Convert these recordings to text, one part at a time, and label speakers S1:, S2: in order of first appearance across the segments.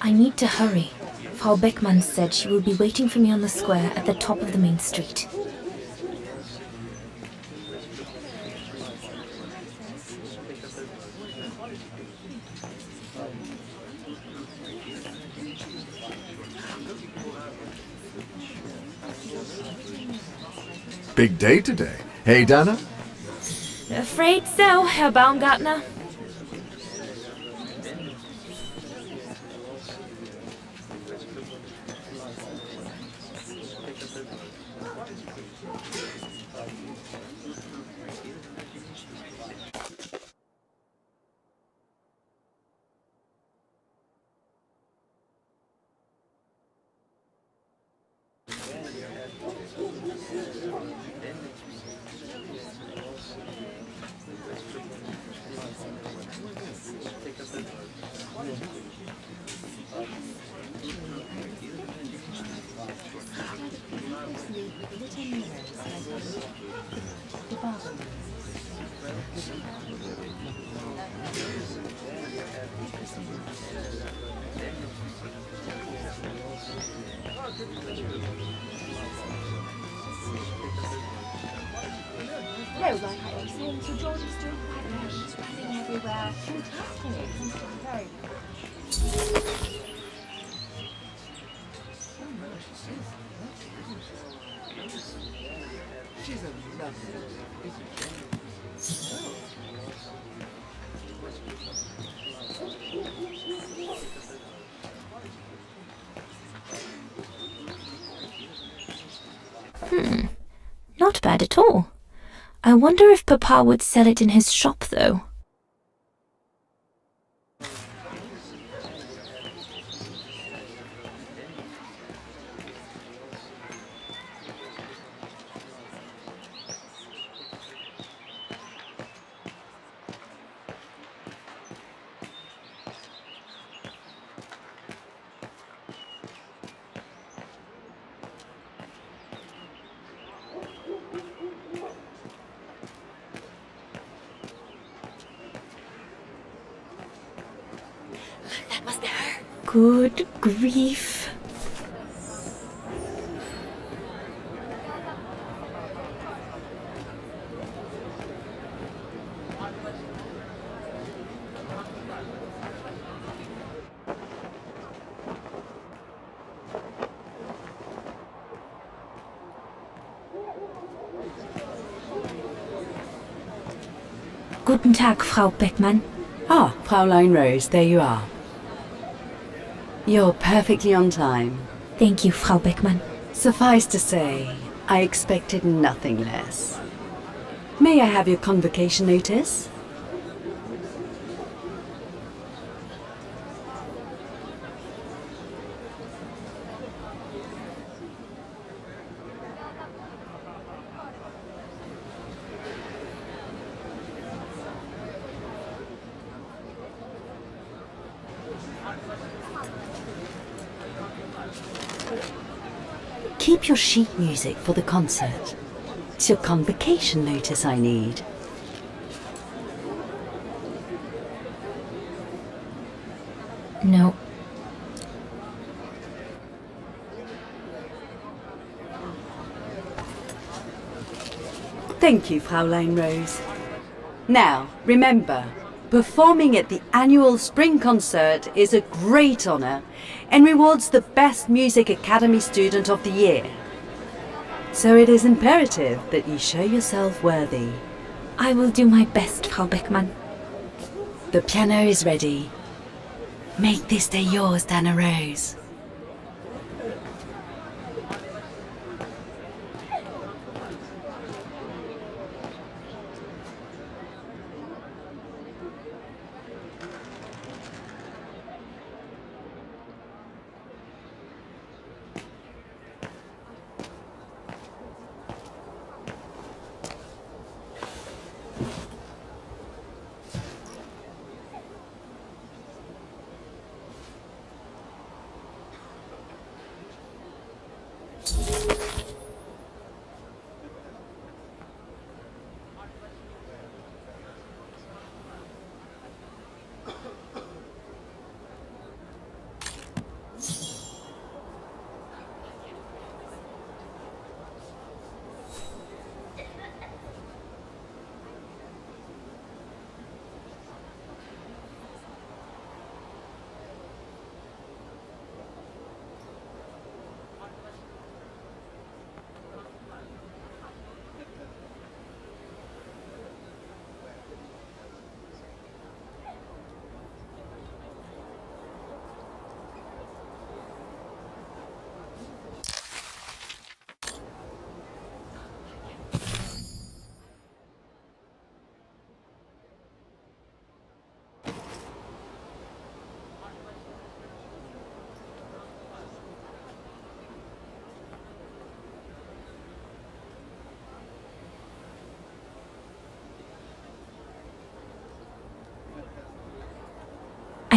S1: I need to hurry. Frau Beckmann said she will be waiting for me on the square at the top of the main street.
S2: Big day today. Hey, Dana?
S1: Afraid so, Herr Baumgartner.
S3: No, like I was saying, so George is doing quite well. She's running everywhere. Fantastic. She's doing very
S4: She's a lovely,
S1: Not bad at all. I wonder if Papa would sell it in his shop, though.
S3: That must be her.
S1: Good grief. Guten Tag, Frau Beckmann.
S5: Ah, Fräulein Rose, there you are. You're perfectly on time.
S1: Thank you, Frau Beckmann.
S5: Suffice to say, I expected nothing less. May I have your convocation notice? Keep your sheet music for the concert. It's your convocation notice I need.
S1: No.
S5: Thank you, Fräulein Rose. Now, remember, performing at the annual spring concert is a great honor and rewards the best Music Academy student of the year. So it is imperative that you show yourself worthy.
S1: I will do my best, Frau Beckmann.
S5: The piano is ready. Make this day yours, Dana Rose.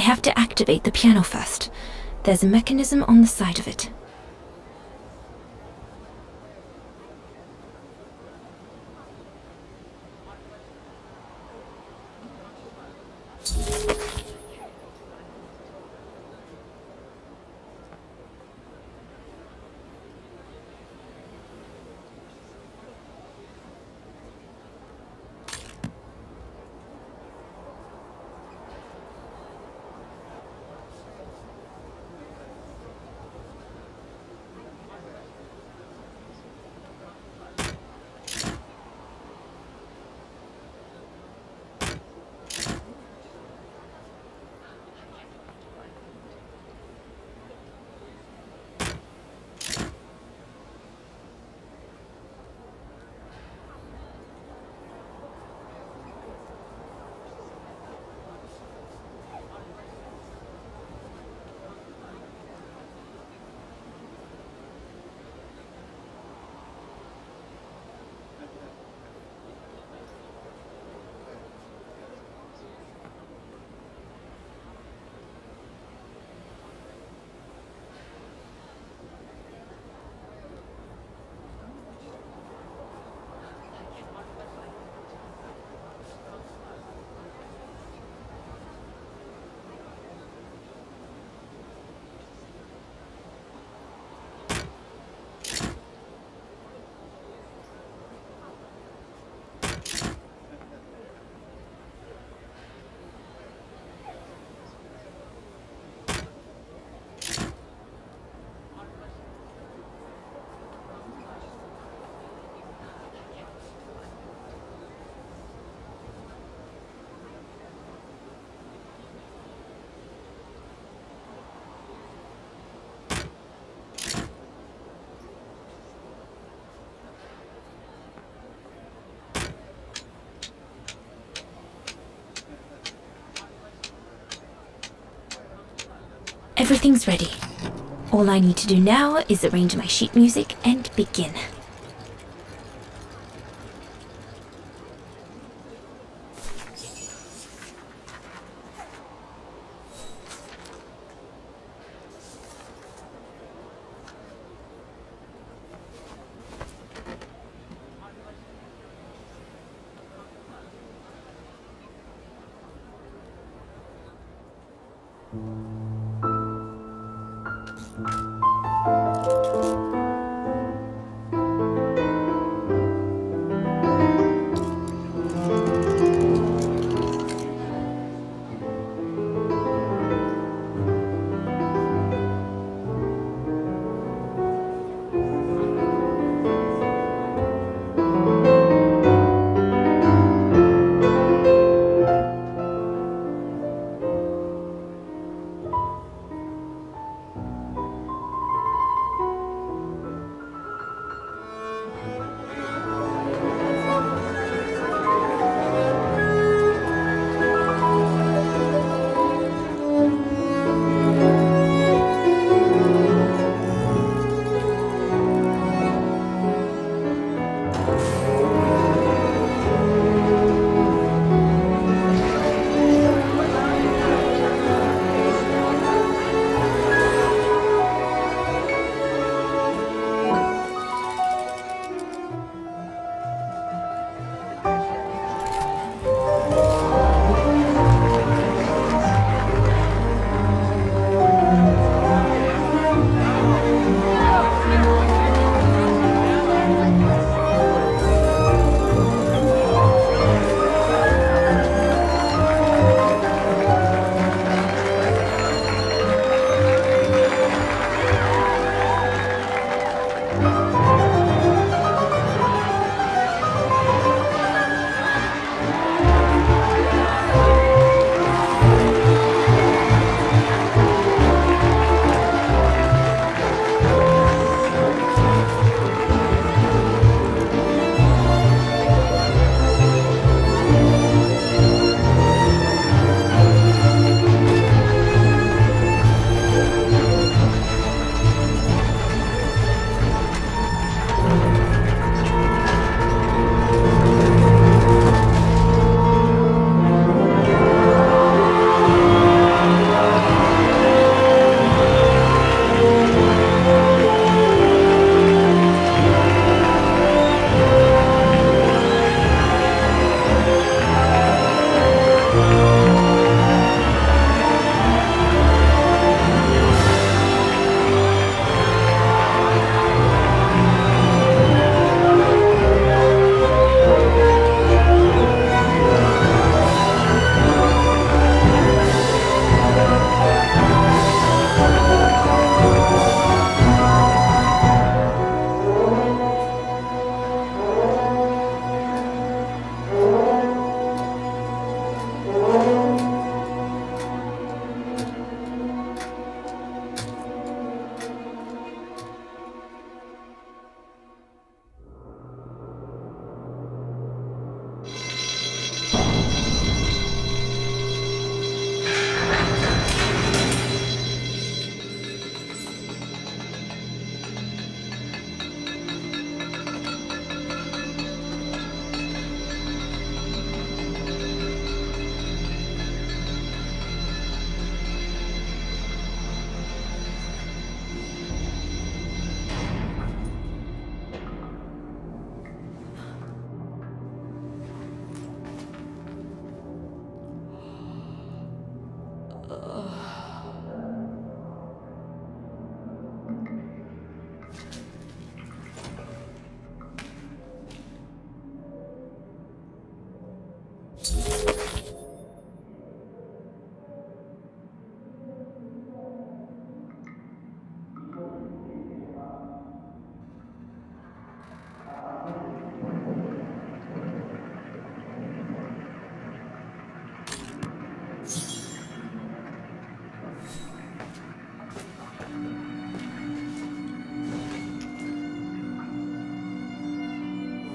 S1: have to activate the piano first. There's a mechanism on the side of it. Everything's ready. All I need to do now is arrange my sheet music and begin.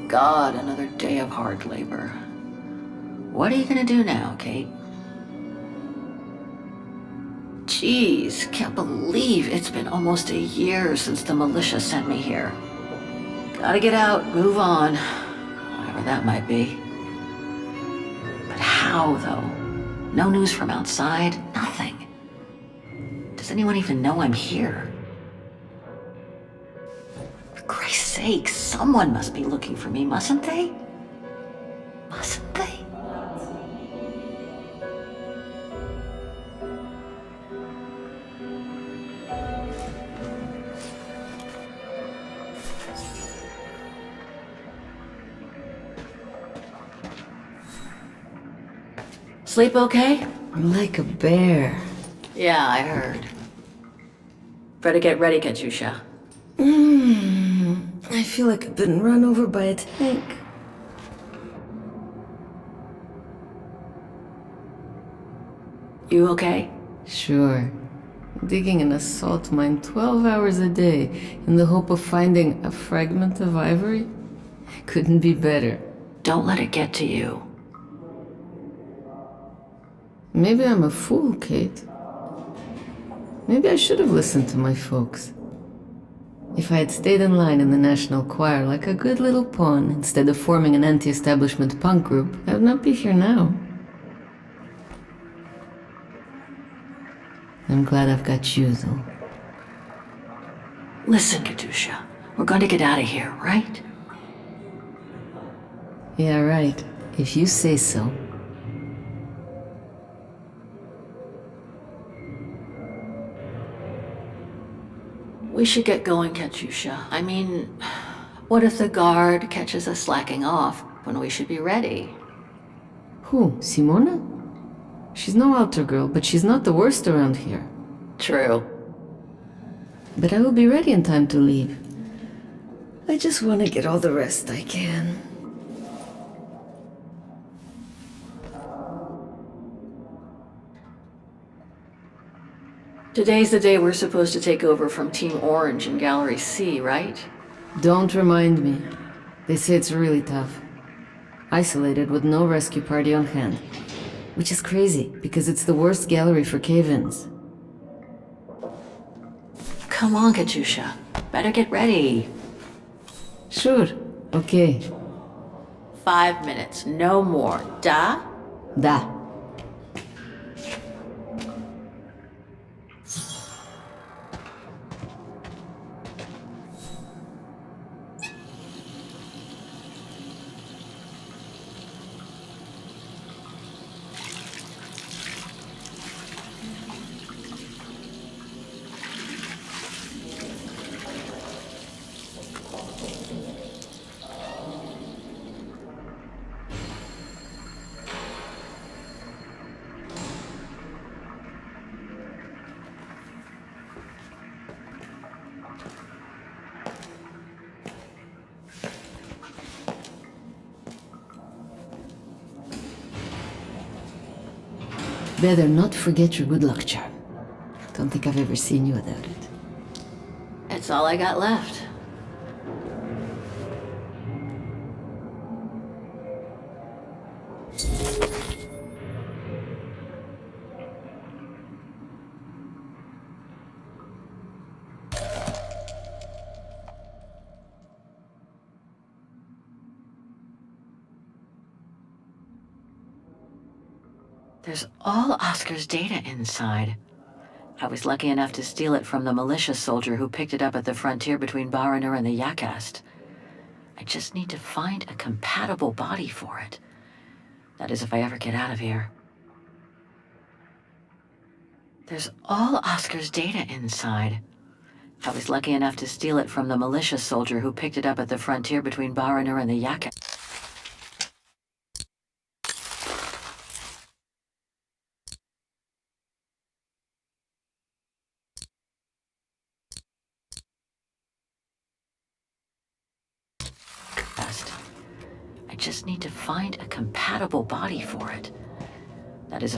S2: God, another day of hard labor. What are you gonna do now, Kate? Jeez, can't believe it's been almost a year since the militia sent me here. Gotta get out, move on, whatever that might be. But how, though? No news from outside, nothing. Does anyone even know I'm here? For Christ's sake, someone must be looking for me, mustn't they? Mustn't they? Sleep okay?
S4: I'm like a bear.
S2: Yeah, I heard. Better get ready, Katyusha.
S4: I feel like I've been run over by a tank.
S2: You okay?
S4: Sure. Digging an assault mine 12 hours a day in the hope of finding a fragment of ivory? Couldn't be better.
S2: Don't let it get to you.
S4: Maybe I'm a fool, Kate. Maybe I should have listened to my folks. If I had stayed in line in the National Choir like a good little pawn instead of forming an anti-establishment punk group, I would not be here now. I'm glad I've got you, though.
S2: Listen, Katyusha. We're going to get out of here, right?
S4: Yeah, right. If you say so.
S2: We should get going, Katyusha. I mean, what if the guard catches us slacking off when we should be ready?
S4: Who, Simona? She's no altar girl, but she's not the worst around here.
S2: True.
S4: But I will be ready in time to leave. I just want to get all the rest I can.
S2: Today's the day we're supposed to take over from Team Orange in Gallery C, right?
S4: Don't remind me. They say it's really tough. Isolated with no rescue party on hand. Which is crazy, because it's the worst gallery for cave-ins.
S2: Come on, Katyusha. Better get ready.
S4: Sure, okay.
S2: 5 minutes, no more. Da?
S4: Da. Better not forget your good luck charm. Don't think I've ever seen you without it.
S2: It's all I got left. There's all Oscar's data inside. I was lucky enough to steal it from the militia soldier who picked it up at the frontier between Baranur and the Yakast. I just need to find a compatible body for it. That is, if I ever get out of here. There's all Oscar's data inside. I was lucky enough to steal it from the militia soldier who picked it up at the frontier between Baranur and the Yakast. I just need to find a compatible body for it. That is,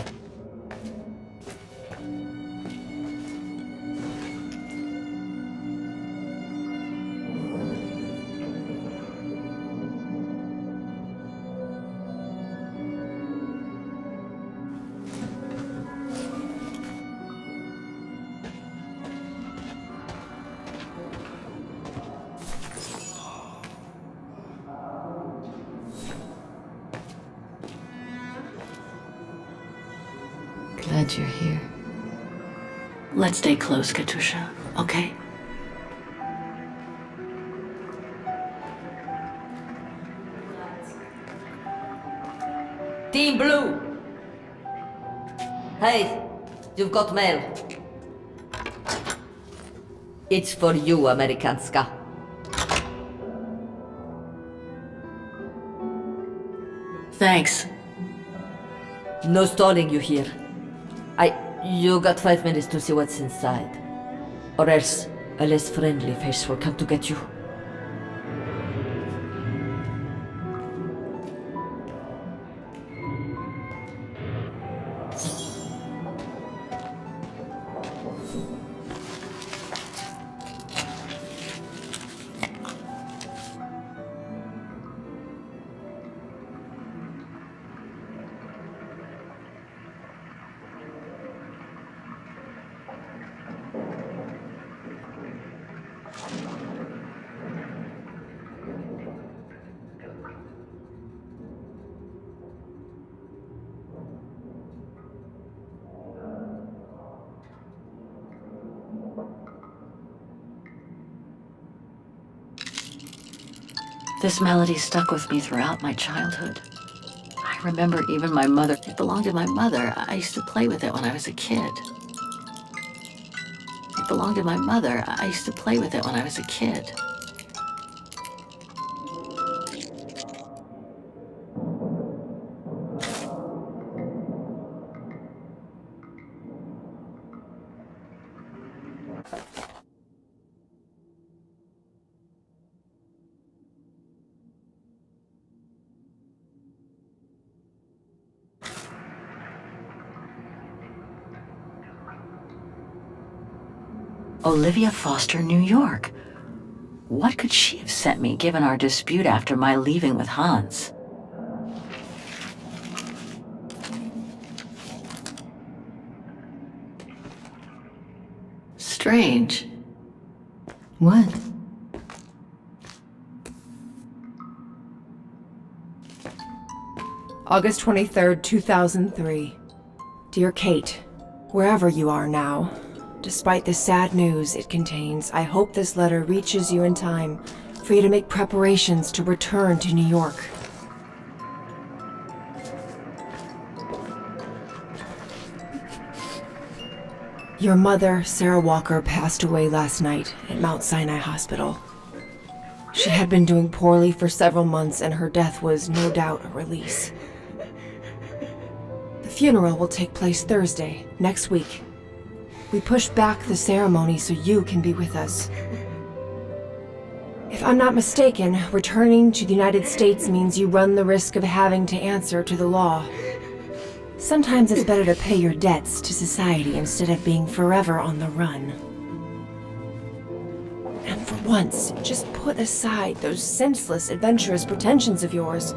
S4: Glad you're here.
S2: let's stay close, Katusha, okay?
S6: Team Blue! Hey, you've got mail. It's for you, Amerikanska.
S2: Thanks.
S6: No stalling you here. You got 5 minutes to see what's inside. Or else, a less friendly face will come to get you.
S2: This melody stuck with me throughout my childhood. I remember even my mother. It belonged to my mother. I used to play with it when I was a kid. It belonged to my mother. I used to play with it when I was a kid. Olivia Foster, New York. What could she have sent me given our dispute after my leaving with Hans? Strange.
S4: What?
S7: August 23rd, 2003. Dear Kate, wherever you are now, despite the sad news it contains, I hope this letter reaches you in time for you to make preparations to return to New York. Your mother, Sarah Walker, passed away last night at Mount Sinai Hospital. She had been doing poorly for several months, and her death was no doubt a release. The funeral will take place Thursday, next week. We pushed back the ceremony so you can be with us. If I'm not mistaken, returning to the United States means you run the risk of having to answer to the law. Sometimes it's better to pay your debts to society instead of being forever on the run. And for once, just put aside those senseless, adventurous pretensions of yours.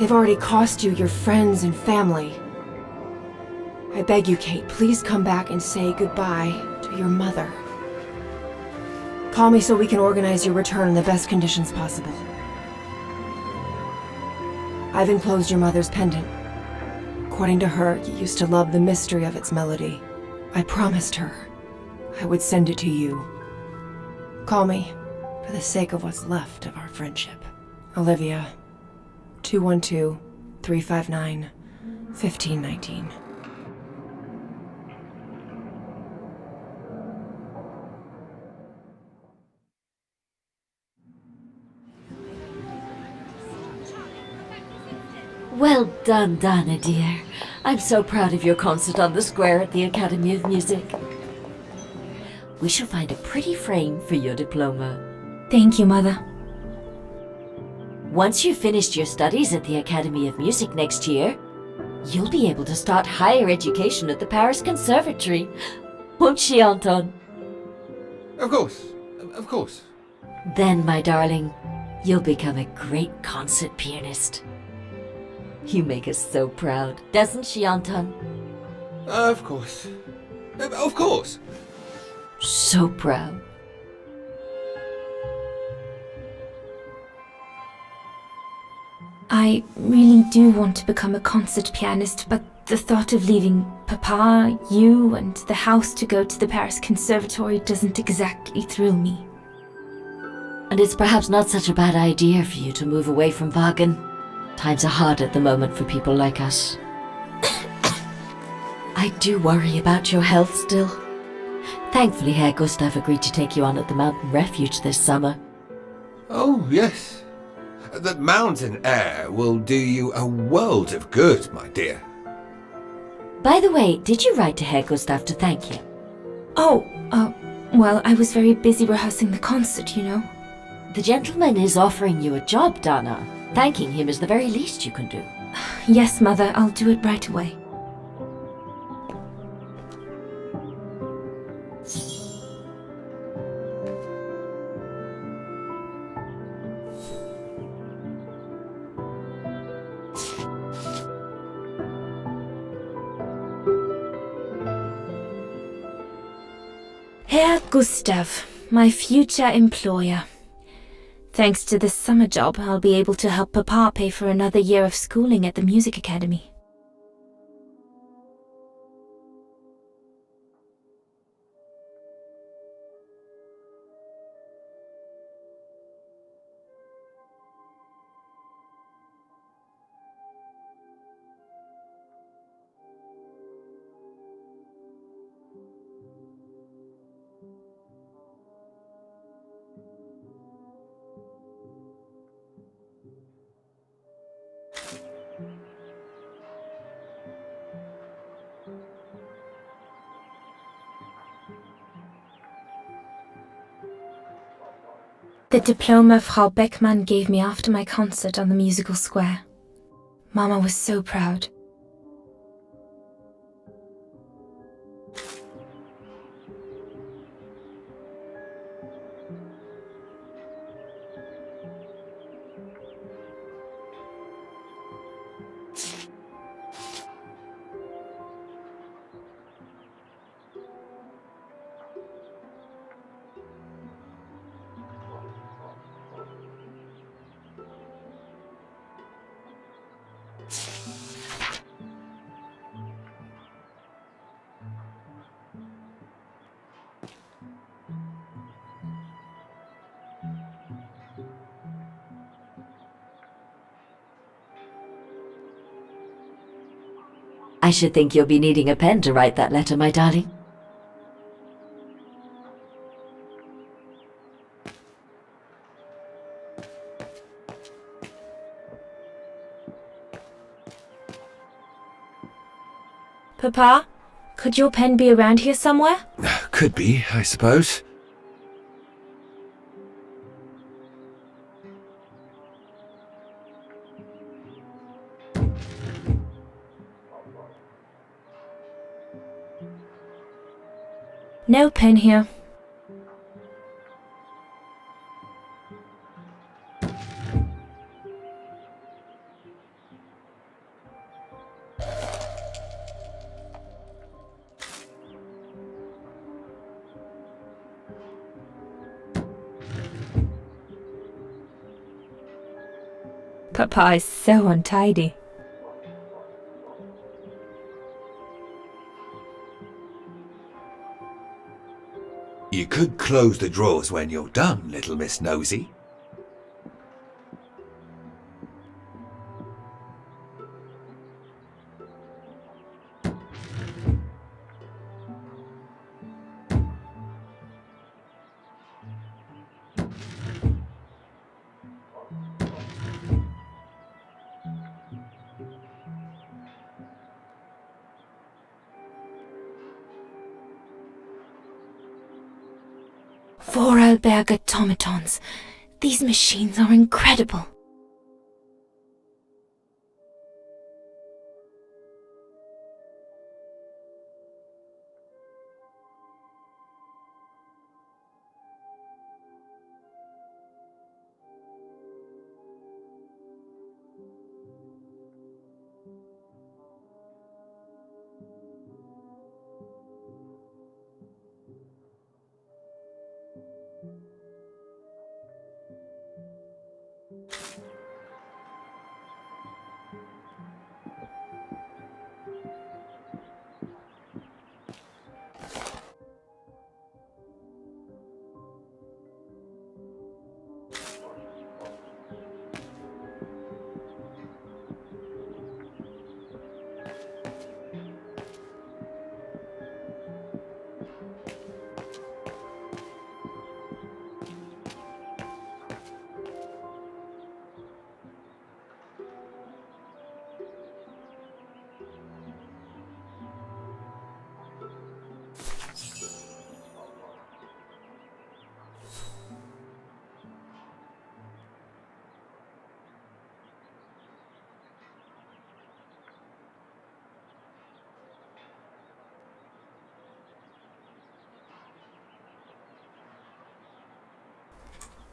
S7: They've already cost you your friends and family. I beg you, Kate, please come back and say goodbye to your mother. Call me so we can organize your return in the best conditions possible. I've enclosed your mother's pendant. According to her, you used to love the mystery of its melody. I promised her I would send it to you. Call me for the sake of what's left of our friendship. Olivia, 212-359-1519.
S6: Well done, Donna, dear. I'm so proud of your concert on the square at the Academy of Music. We shall find a pretty frame for your diploma.
S1: Thank you, Mother.
S6: Once you've finished your studies at the Academy of Music next year, you'll be able to start higher education at the Paris Conservatory. Won't she, Anton?
S8: Of course. Of course.
S6: Then, my darling, you'll become a great concert pianist. You make us so proud, doesn't she, Anton?
S8: Of course. Of course.
S6: So proud.
S1: I really do want to become a concert pianist, but the thought of leaving Papa, you, and the house to go to the Paris Conservatory doesn't exactly thrill me.
S6: And it's perhaps not such a bad idea for you to move away from Wagen. Times are hard at the moment for people like us. I do worry about your health still. Thankfully, Herr Gustav agreed to take you on at the mountain refuge this summer.
S8: Oh, yes. The mountain air will do you a world of good, my dear.
S6: By the way, did you write to Herr Gustav to thank him?
S1: Oh, well, I was very busy rehearsing the concert, you know.
S6: The gentleman is offering you a job, Donna. Thanking him is the very least you can do.
S1: Yes, Mother, I'll do it right away. Herr Gustav, my future employer. Thanks to this summer job, I'll be able to help Papa pay for another year of schooling at the music academy. The diploma Frau Beckmann gave me after my concert on the musical square. Mama was so proud.
S6: I should think you'll be needing a pen to write that letter, my darling.
S1: Papa, could your pen be around here somewhere?
S8: Could be, I suppose.
S1: No pen here. Papa is so untidy.
S8: You could close the drawers when you're done, little Miss Nosy.
S1: Vorarlberg automatons. These machines are incredible.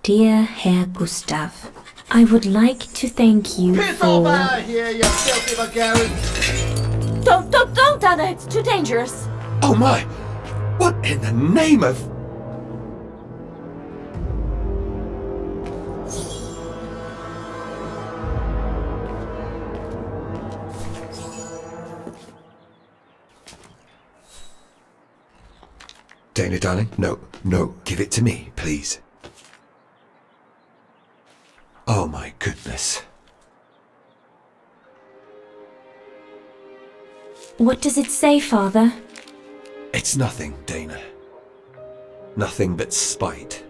S1: Dear Herr Gustav, I would like to thank you
S9: Piss
S1: for...
S9: off out of here, you filthy Bulgarian!
S3: Don't, Anna, it's too dangerous.
S8: Oh my! What in the name of... Dana, darling, no, give it to me, please. Oh my goodness.
S1: What does it say, Father?
S8: It's nothing, Dana. Nothing but spite.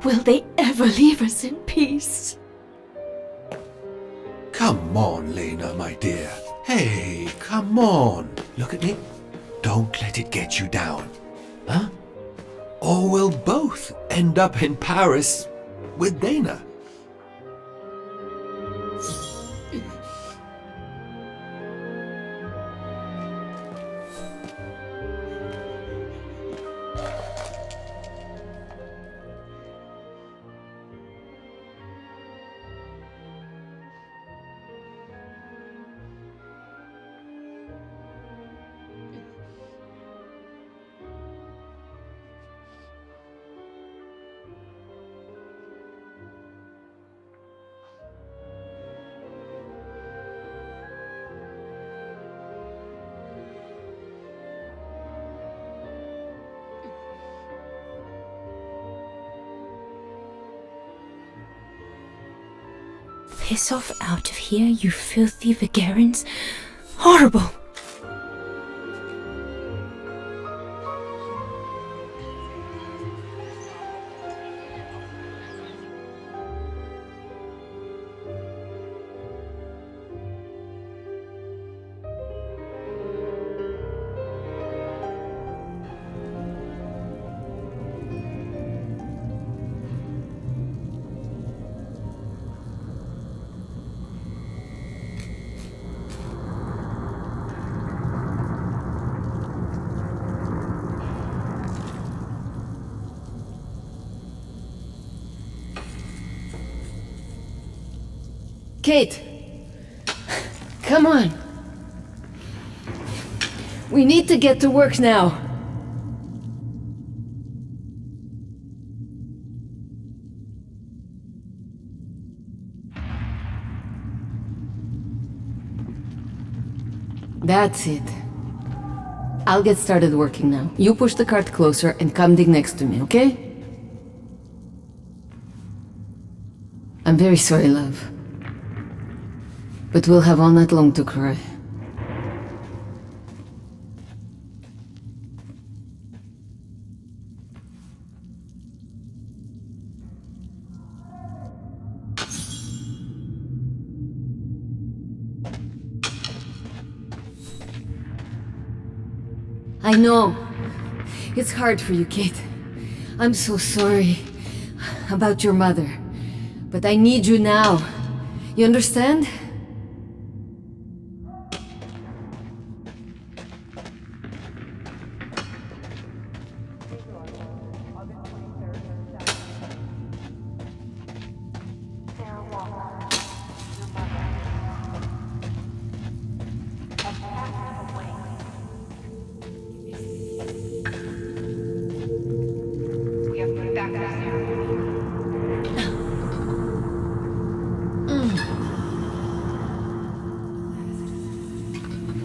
S3: Will they ever leave us in peace?
S8: Come on, Lena, my dear. Hey, come on. Look at me. Don't let it get you down. Huh? Or we'll both end up in Paris with Dana.
S1: Piss off out of here, you filthy Vagarans. Horrible!
S4: Kate! Come on! We need to get to work now! That's it. I'll get started working now. You push the cart closer and come dig next to me, okay? I'm very sorry, love. But we'll have all night long to cry. I know. It's hard for you, Kate. I'm so sorry about your mother. But I need you now. You understand?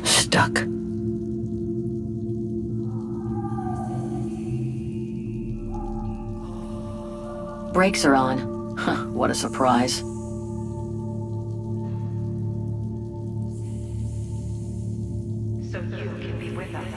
S2: Stuck. Brakes are on. Huh, what a surprise.
S3: So you can be with us.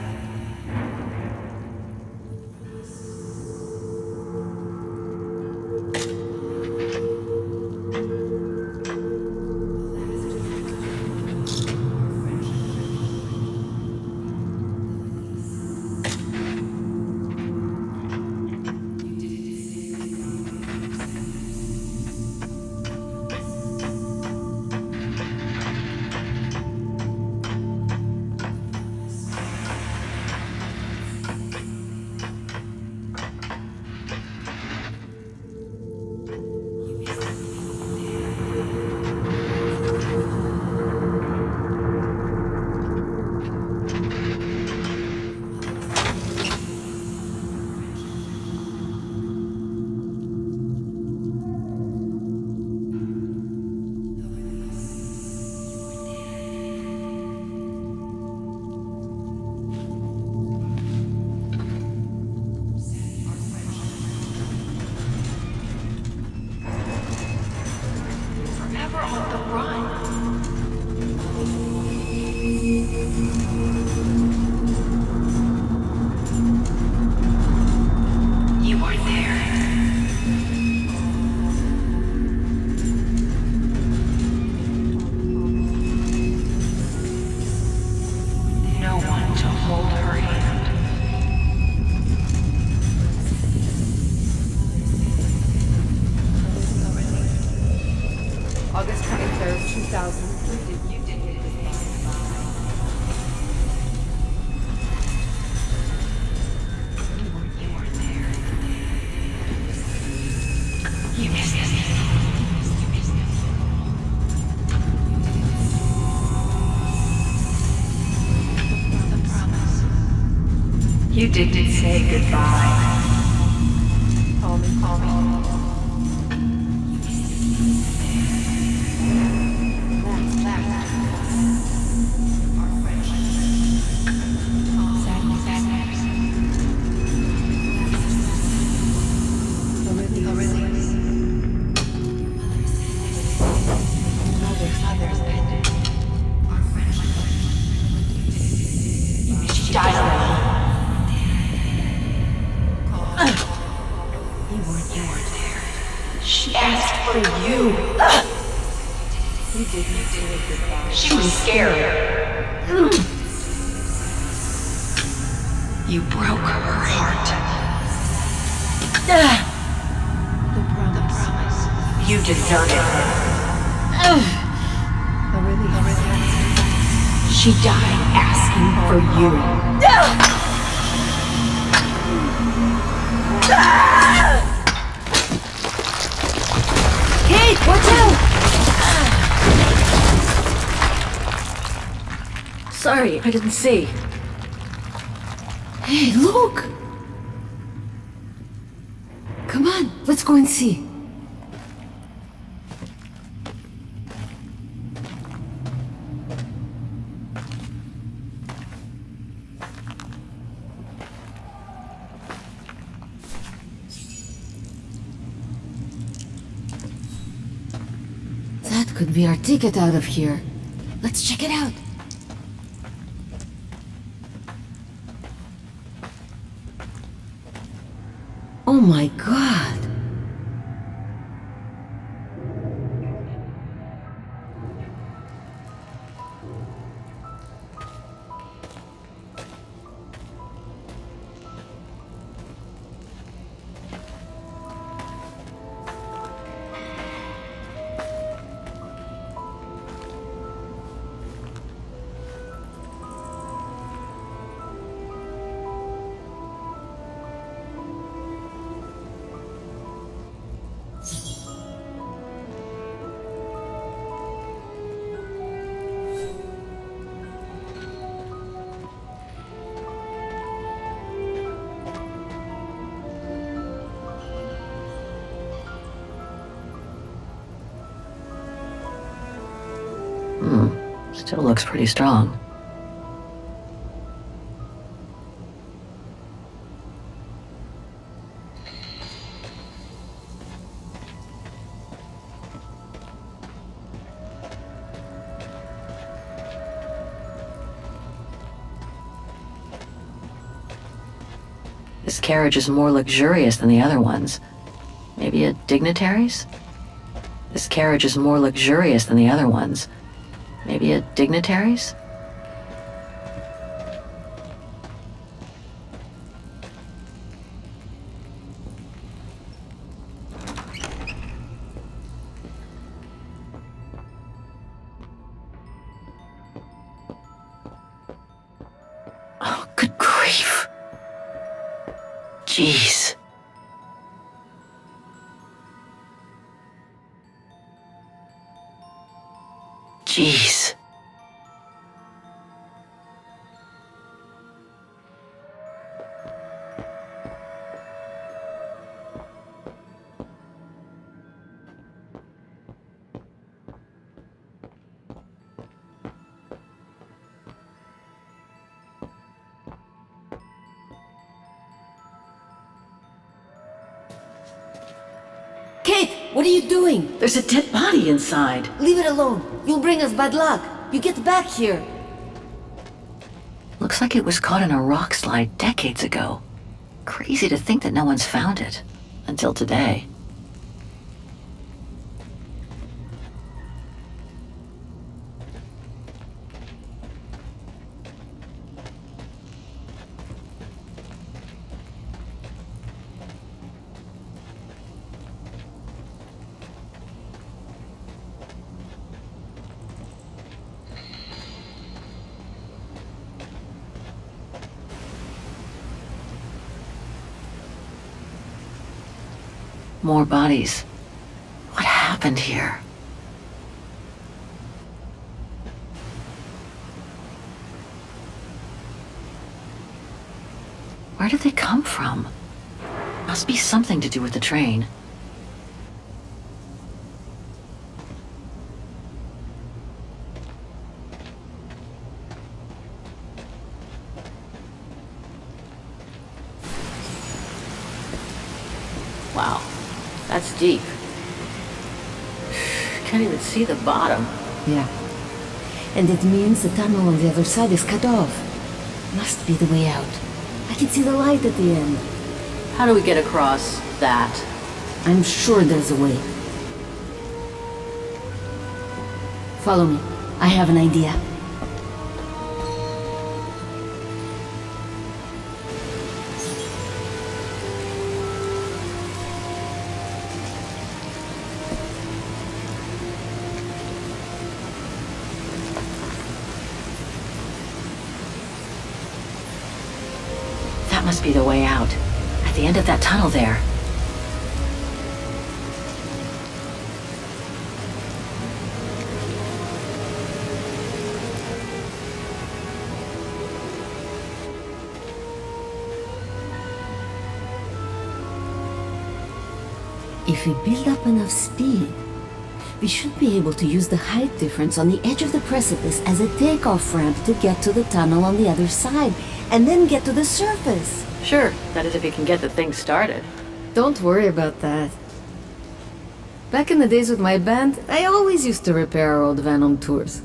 S7: August 23rd, 2000.
S3: You didn't say goodbye. Call me, call me. She died alone. You weren't there. She asked for you. You didn't do it goodbye. She was scared. You broke her heart. The promise. You deserted her. She died asking for you.
S1: Kate, watch out!
S2: Sorry, I didn't see.
S4: Hey, look! Come on, let's go and see. could be our ticket out of here. Let's check it out. Oh my god!
S2: Still looks pretty strong. This carriage is more luxurious than the other ones. Maybe a dignitary's? This carriage is more luxurious than the other ones. Maybe a dignitary's? Oh, good grief. Jeez. Jeez.
S4: Kate, what are you doing?
S2: There's a dead body inside.
S4: Leave it alone. You'll bring us bad luck. You get back here.
S2: Looks like it was caught in a rock slide decades ago. Crazy to think that no one's found it. Until today. More bodies. What happened here? Where did they come from? Must be something to do with the train. Wow. That's deep. Can't even see the bottom.
S4: Yeah. And it means the tunnel on the other side is cut off. Must be the way out. I can see the light at the end.
S2: How do we get across that?
S4: I'm sure there's a way. Follow me. I have an idea.
S2: That must be the way out. At the end of that tunnel there.
S4: If we build up enough speed, we should be able to use the height difference on the edge of the precipice as a takeoff ramp to get to the tunnel on the other side, and then get to the surface.
S2: Sure, that is if you can get the thing started.
S4: Don't worry about that. Back in the days with my band, I always used to repair our old van on tours.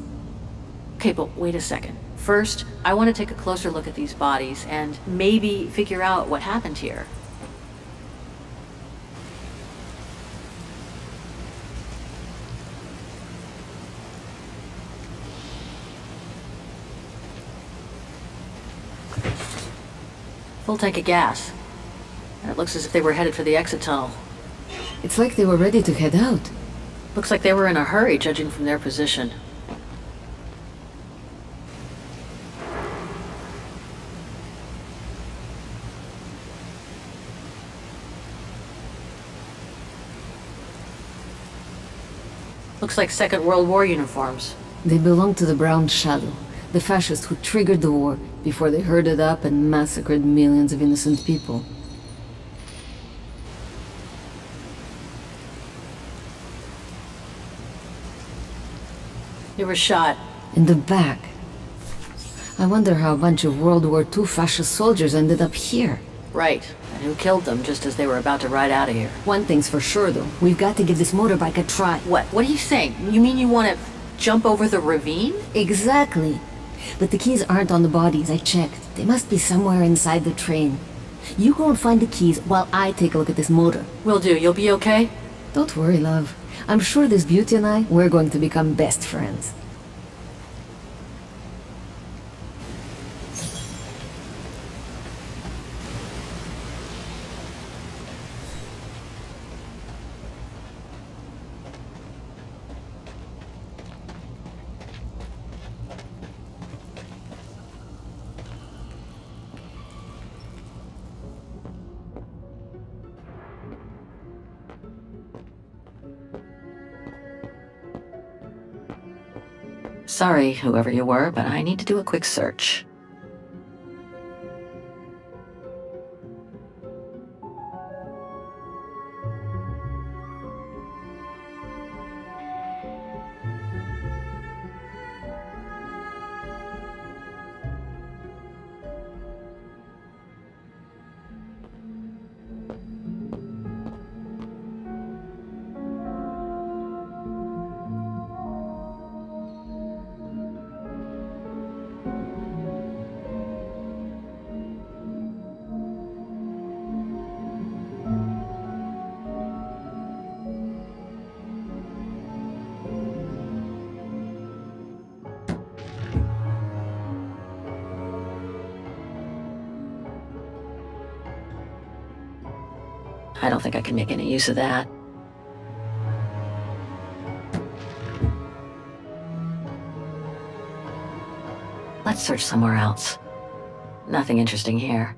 S2: Okay, but wait a second. First, I want to take a closer look at these bodies and maybe figure out what happened here. Full tank of gas. And it looks as if they were headed for the exit tunnel.
S4: It's like they were ready to head out.
S2: Looks like they were in a hurry, judging from their position. Looks like Second World War uniforms.
S4: They belonged to the Brown Shadow, the fascists who triggered the war before they herded up and massacred millions of innocent people.
S2: They were shot.
S4: In the back. I wonder how a bunch of World War II fascist soldiers ended up here.
S2: Right. And who killed them just as they were about to ride out of here?
S4: One thing's for sure, though. We've got to give this motorbike a try.
S2: What? What are you saying? You mean you want to jump over the ravine?
S4: Exactly. But the keys aren't on the bodies, I checked. They must be somewhere inside the train. You go and find the keys while I take a look at this motor.
S2: Will do. You'll be okay?
S4: Don't worry, love. I'm sure this beauty and I, we're going to become best friends.
S2: Sorry, whoever you were, but I need to do a quick search. I don't think I can make any use of that. Let's search somewhere else. Nothing interesting here.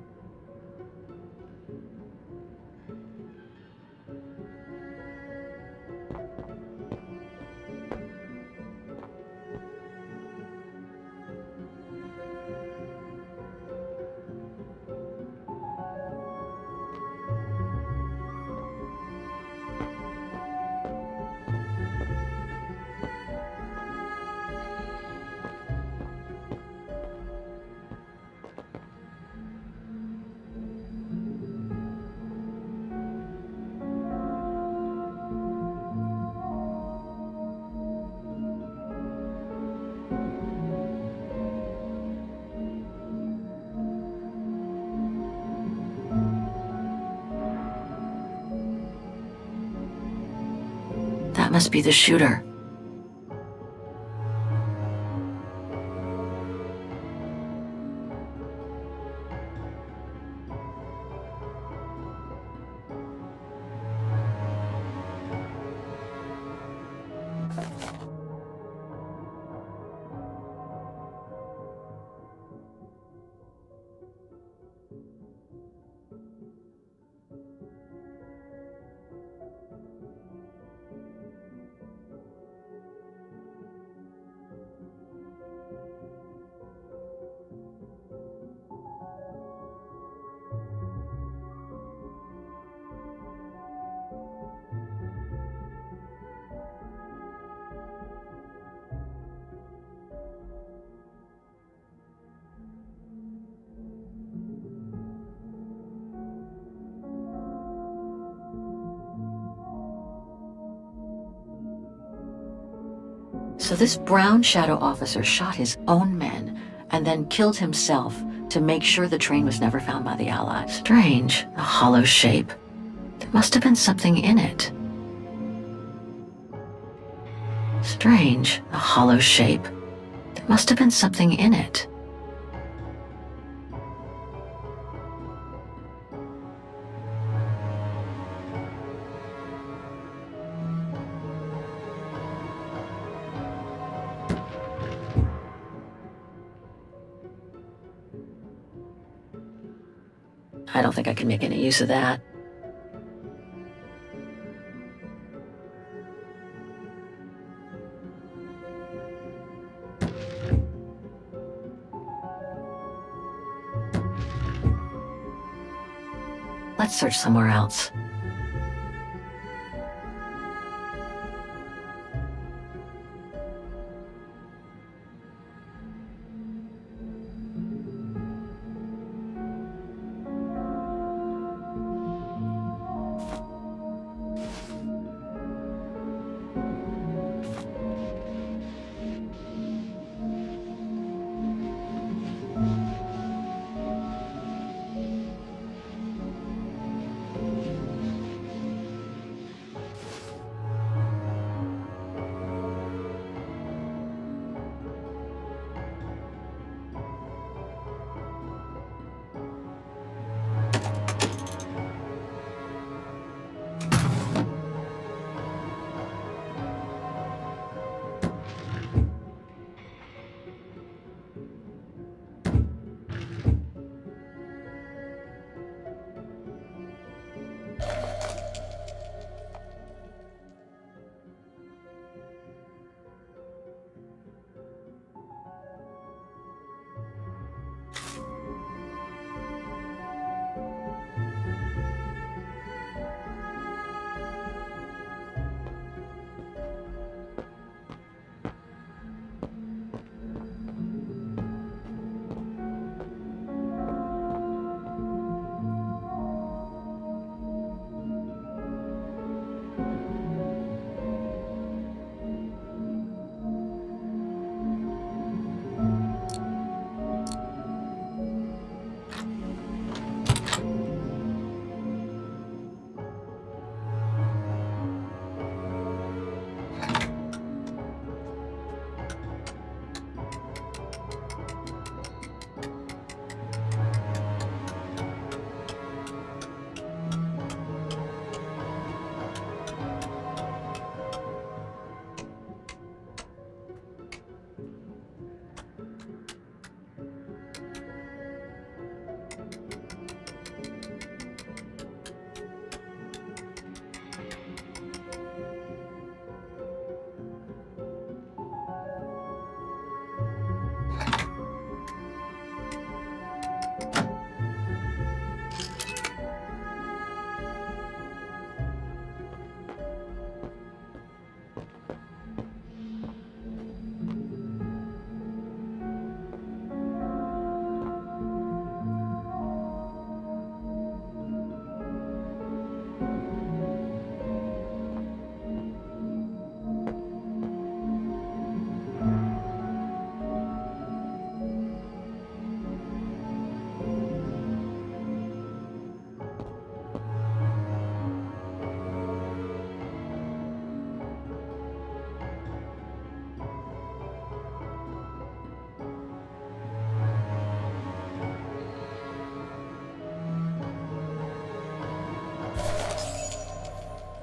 S2: That must be the shooter. So this brown shadow officer shot his own men and then killed himself to make sure the train was never found by the Allies. Strange, the hollow shape. There must have been something in it. Strange, the hollow shape. There must have been something in it. I don't think I can make any use of that. Let's search somewhere else.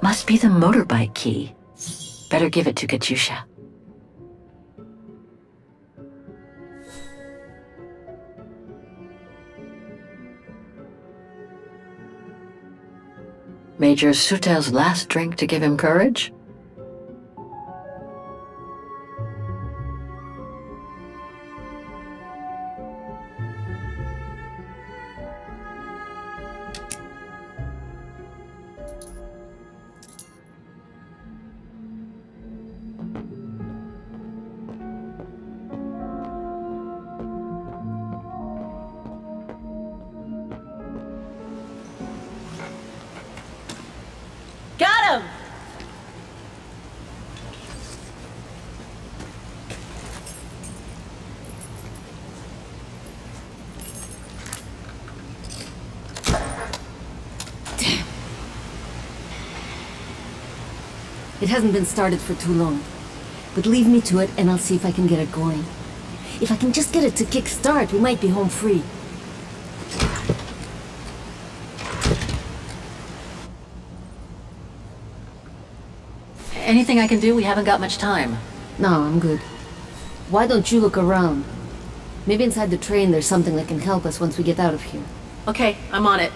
S2: Must be the motorbike key. Better give it to Katyusha. Major Sutel's last drink to give him courage?
S6: Got him!
S4: It hasn't been started for too long. But leave me to it and I'll see if I can get it going. If I can just get it to kick-start, we might be home free.
S2: Anything I can do? We haven't got much time.
S4: No, I'm good. Why don't you look around? Maybe inside the train there's something that can help us once we get out of here.
S2: Okay, I'm on it.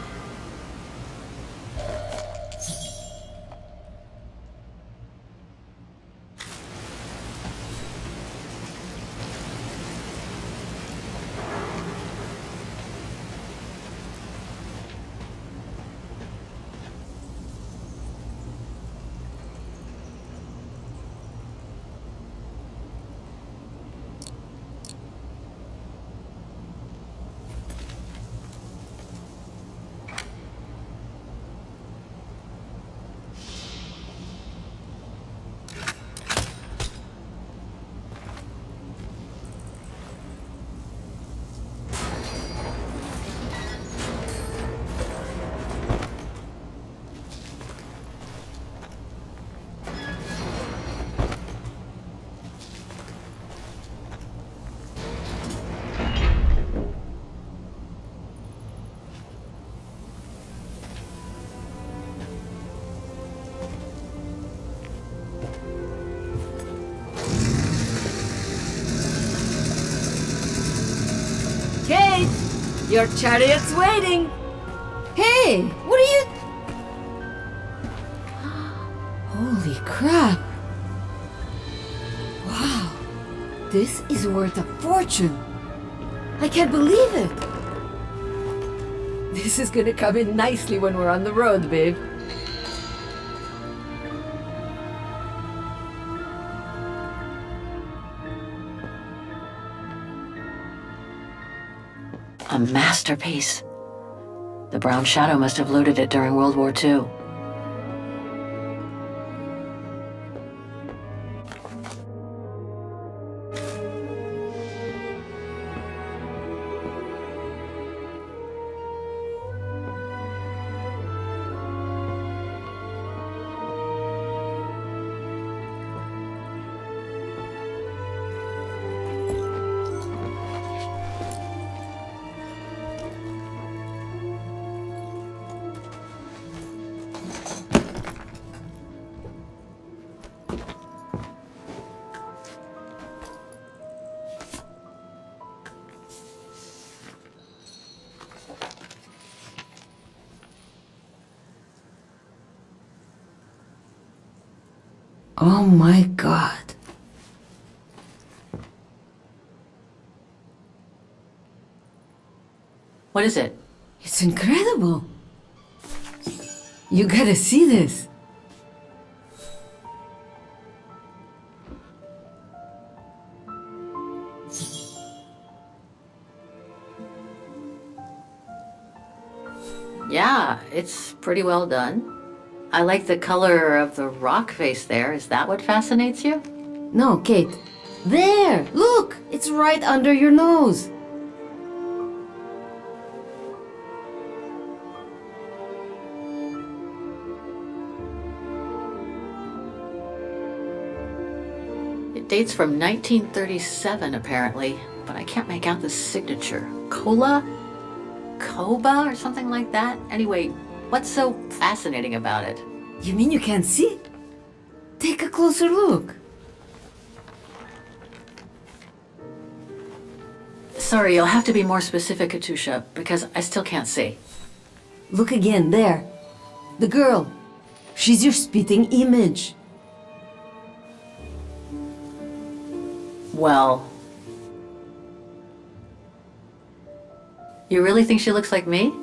S5: Kate! Your chariot's waiting!
S4: Hey! What are you... Holy crap! Wow! This is worth a fortune! I can't believe it! This is gonna come in nicely when we're on the road, babe.
S2: A masterpiece. The Brown Shadow must have looted it during World War II.
S4: Oh my god.
S2: What is it?
S4: It's incredible. You gotta see this.
S2: Yeah, it's pretty well done. I like the color of the rock face there. Is that what fascinates you?
S4: No, Kate. There! Look! It's right under your nose.
S2: It dates from 1937, apparently, but I can't make out the signature. Kola? Koba or something like that? Anyway, what's so fascinating about it?
S4: You mean you can't see? Take a closer look.
S2: Sorry, you'll have to be more specific, Katusha, because I still can't see.
S4: Look again, there. The girl. She's your spitting image.
S2: Well... You really think she looks like me?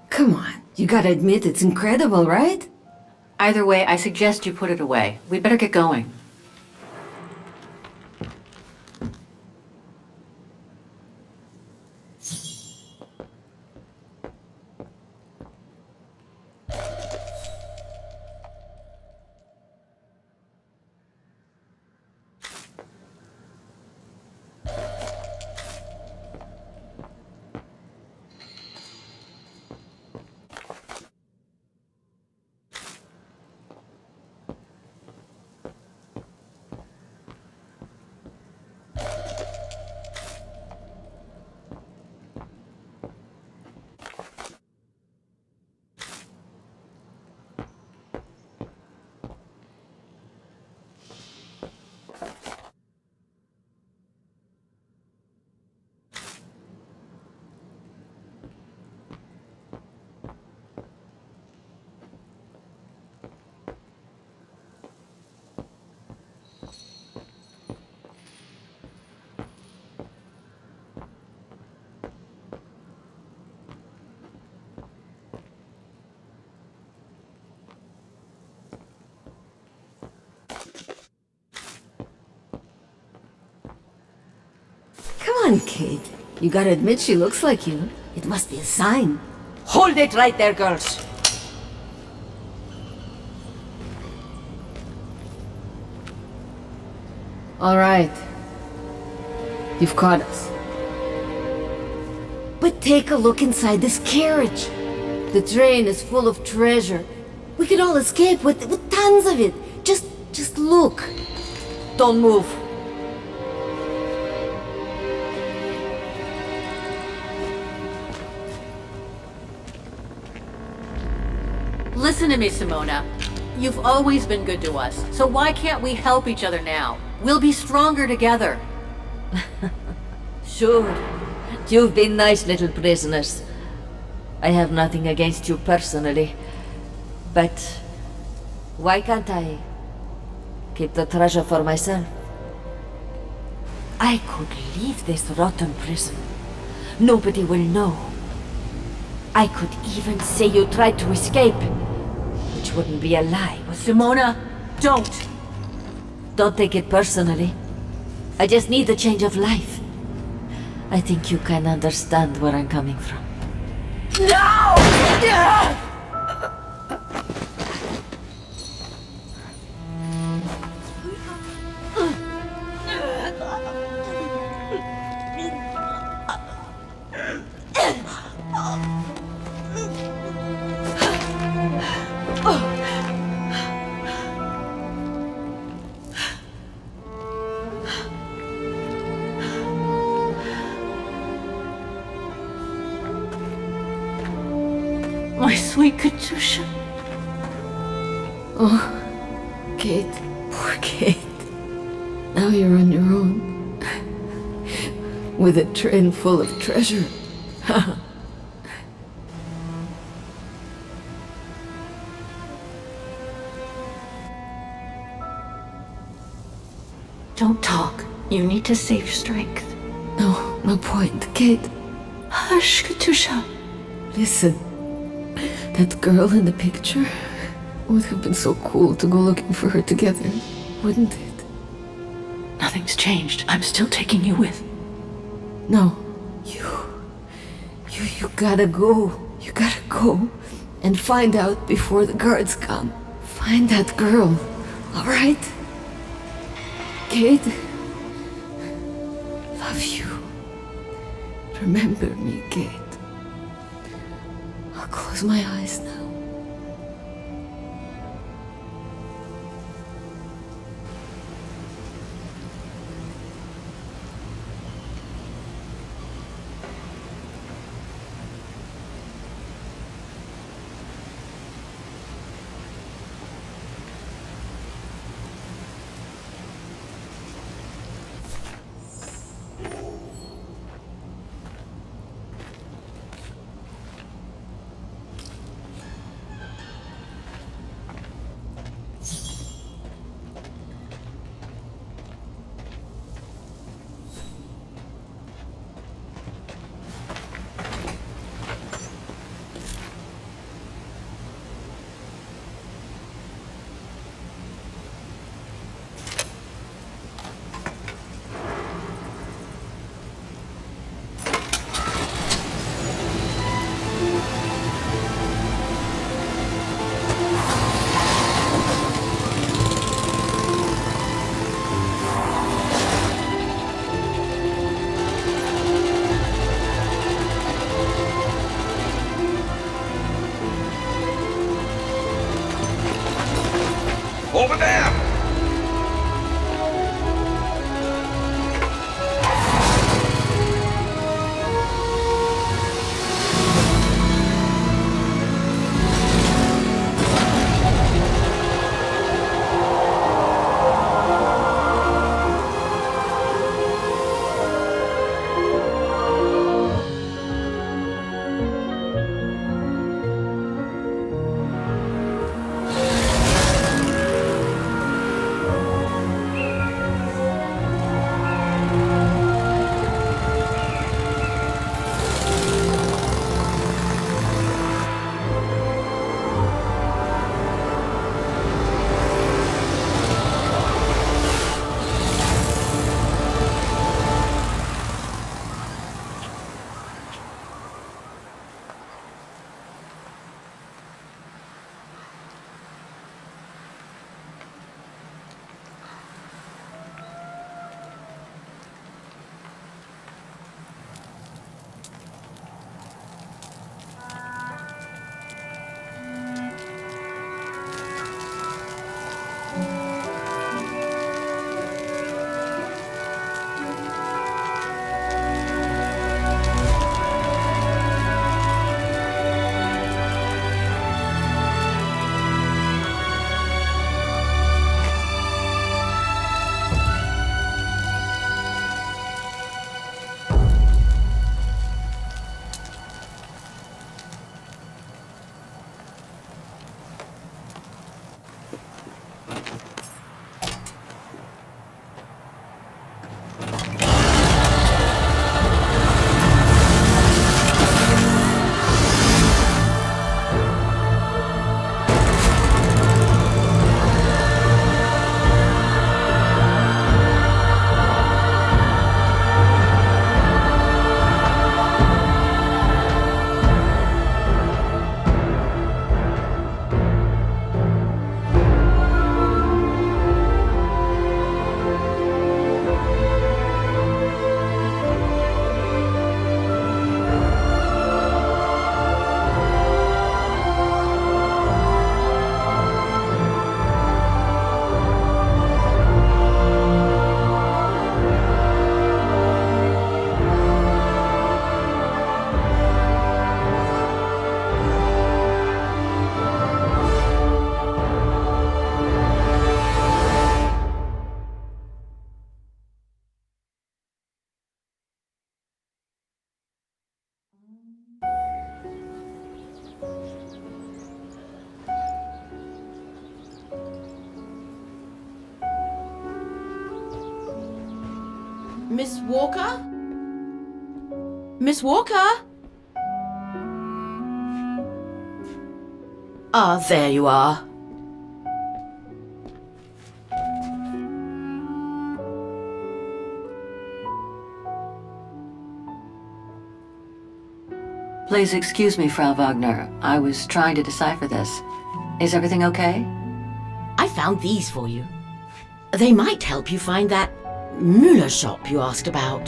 S4: Come on, you gotta admit it's incredible, right?
S2: Either way, I suggest you put it away. We'd better get going.
S4: on, Kate. You gotta admit she looks like you. It must be a sign.
S5: Hold it right there, girls.
S4: All right. You've caught us. But take a look inside this carriage. The train is full of treasure. We could all escape with tons of it. Just look.
S5: Don't move.
S2: Listen to me, Simona. You've always been good to us, so why can't we help each other now? We'll be stronger together.
S6: Sure. You've been nice little prisoners. I have nothing against you personally. But why can't I keep the treasure for myself? I could leave this rotten prison. Nobody will know. I could even say you tried to escape, which wouldn't be a lie.
S2: Simona, don't!
S6: Don't take it personally. I just need a change of life. I think you can understand where I'm coming from.
S2: No! My sweet Katusha.
S4: Oh, Kate. Poor Kate. Now you're on your own. With a train full of treasure.
S2: Don't talk. You need to save your strength.
S4: No point, Kate.
S2: Hush, Katusha.
S4: Listen. That girl in the picture would have been so cool to go looking for her together, wouldn't it?
S2: Nothing's changed. I'm still taking you with.
S4: No. You gotta go. You gotta go and find out before the guards come. Find that girl, all right? Kate, love you. Remember me, Kate. I'll close my eyes now.
S10: Miss Walker? Miss Walker? Ah, there you are.
S2: Please excuse me, Frau Wagner. I was trying to decipher this. Is everything okay?
S10: I found these for you. They might help you find that Müller shop you asked about.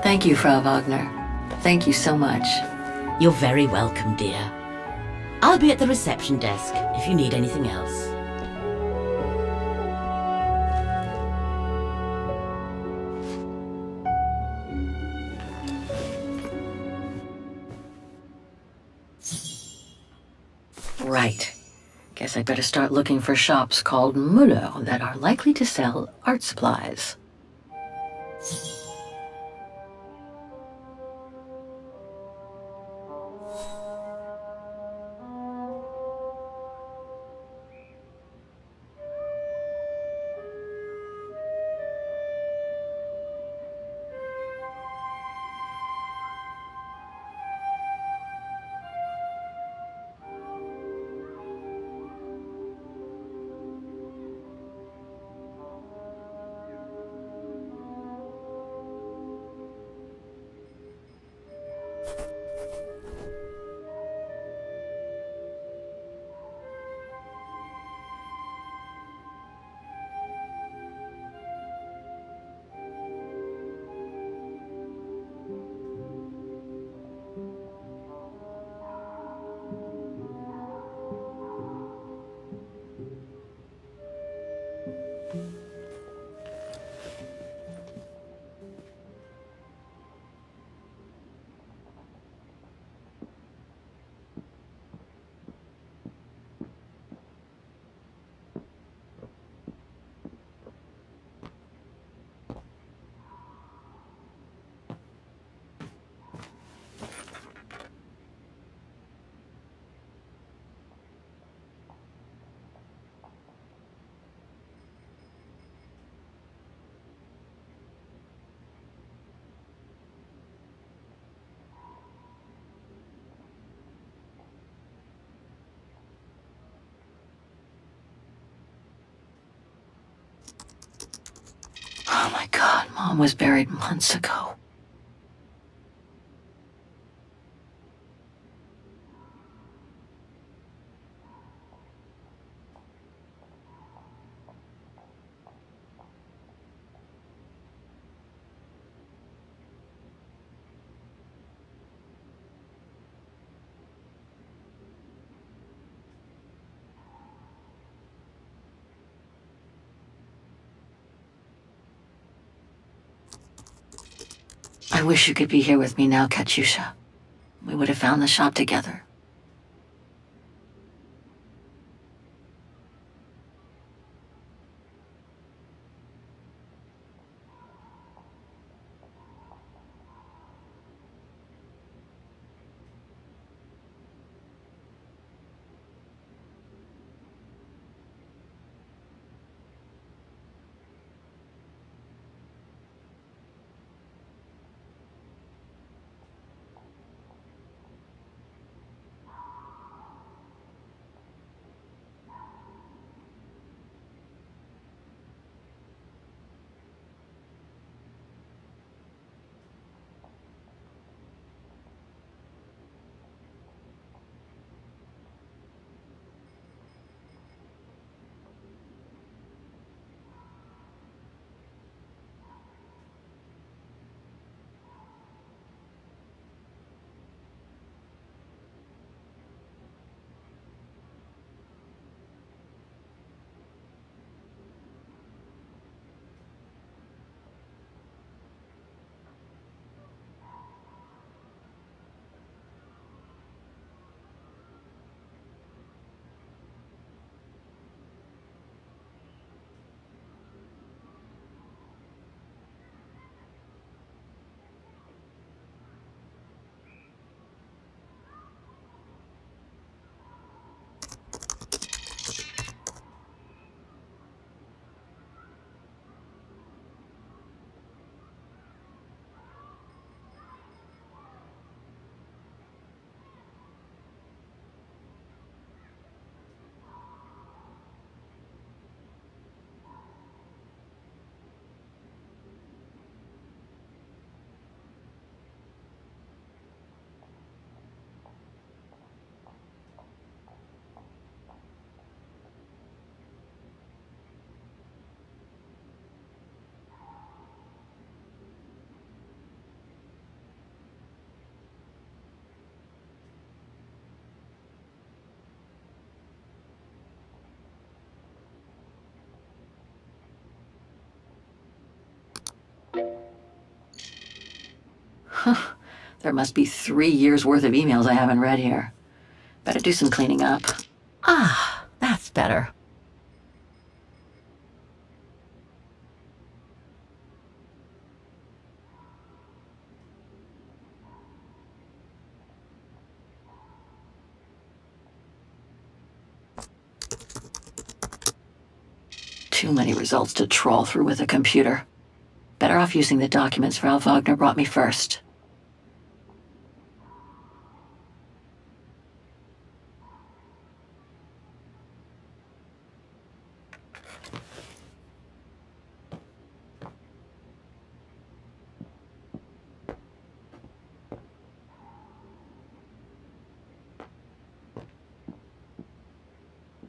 S2: Thank you, Frau Wagner. Thank you so much.
S10: You're very welcome, dear. I'll be at the reception desk if you need anything else.
S2: Right. Guess I'd better start looking for shops called Müller that are likely to sell art supplies. Oh my God, Mom was buried months ago. I wish you could be here with me now, Katyusha. We would have found the shop together. There must be 3 years worth of emails I haven't read here. Better do some cleaning up. Ah, that's better. Too many results to trawl through with a computer. Better off using the documents Frau Wagner brought me first.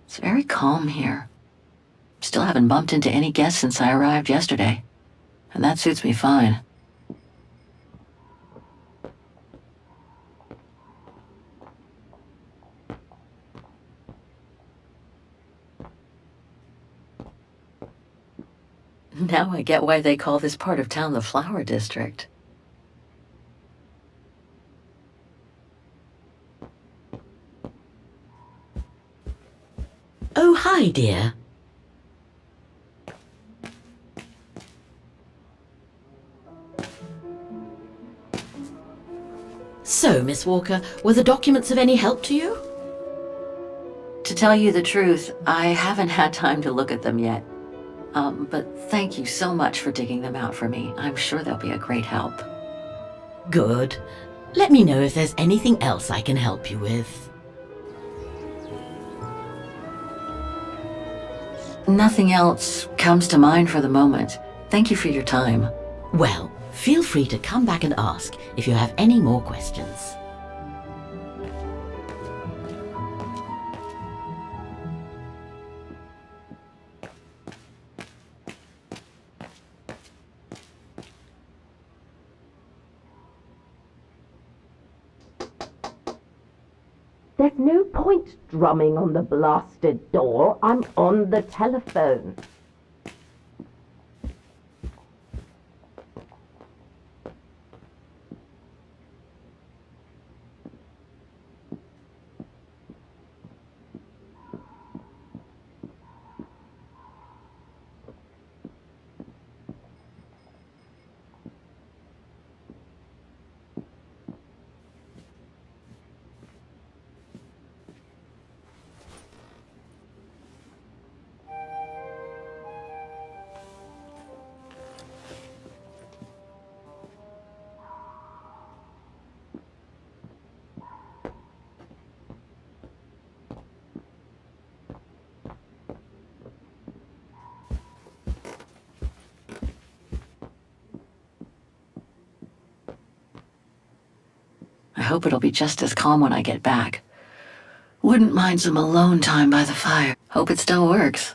S2: It's very calm here. Still haven't bumped into any guests since I arrived yesterday. And that suits me fine. Now I get why they call this part of town the Flower District.
S10: Oh, hi, dear. So, Miss Walker, were the documents of any help to you?
S2: To tell you the truth, I haven't had time to look at them yet. But thank you so much for digging them out for me. I'm sure they'll be a great help.
S10: Good. Let me know if there's anything else I can help you with.
S2: Nothing else comes to mind for the moment. Thank you for your time.
S10: Well, feel free to come back and ask if you have any more questions.
S11: There's no point drumming on the blasted door. I'm on the telephone.
S2: I hope it'll be just as calm when I get back. Wouldn't mind some alone time by the fire. Hope it still works.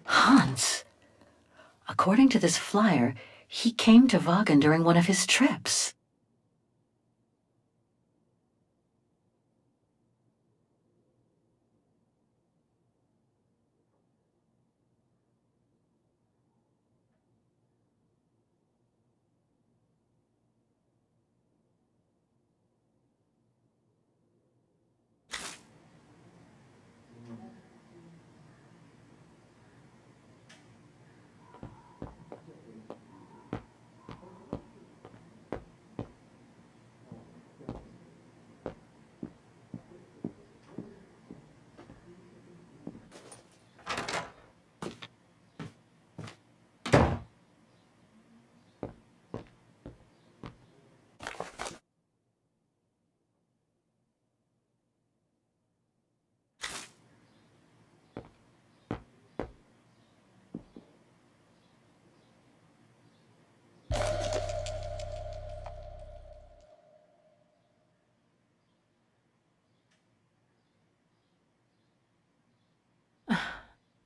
S2: Hans. According to this flyer, he came to Wagen during one of his trips.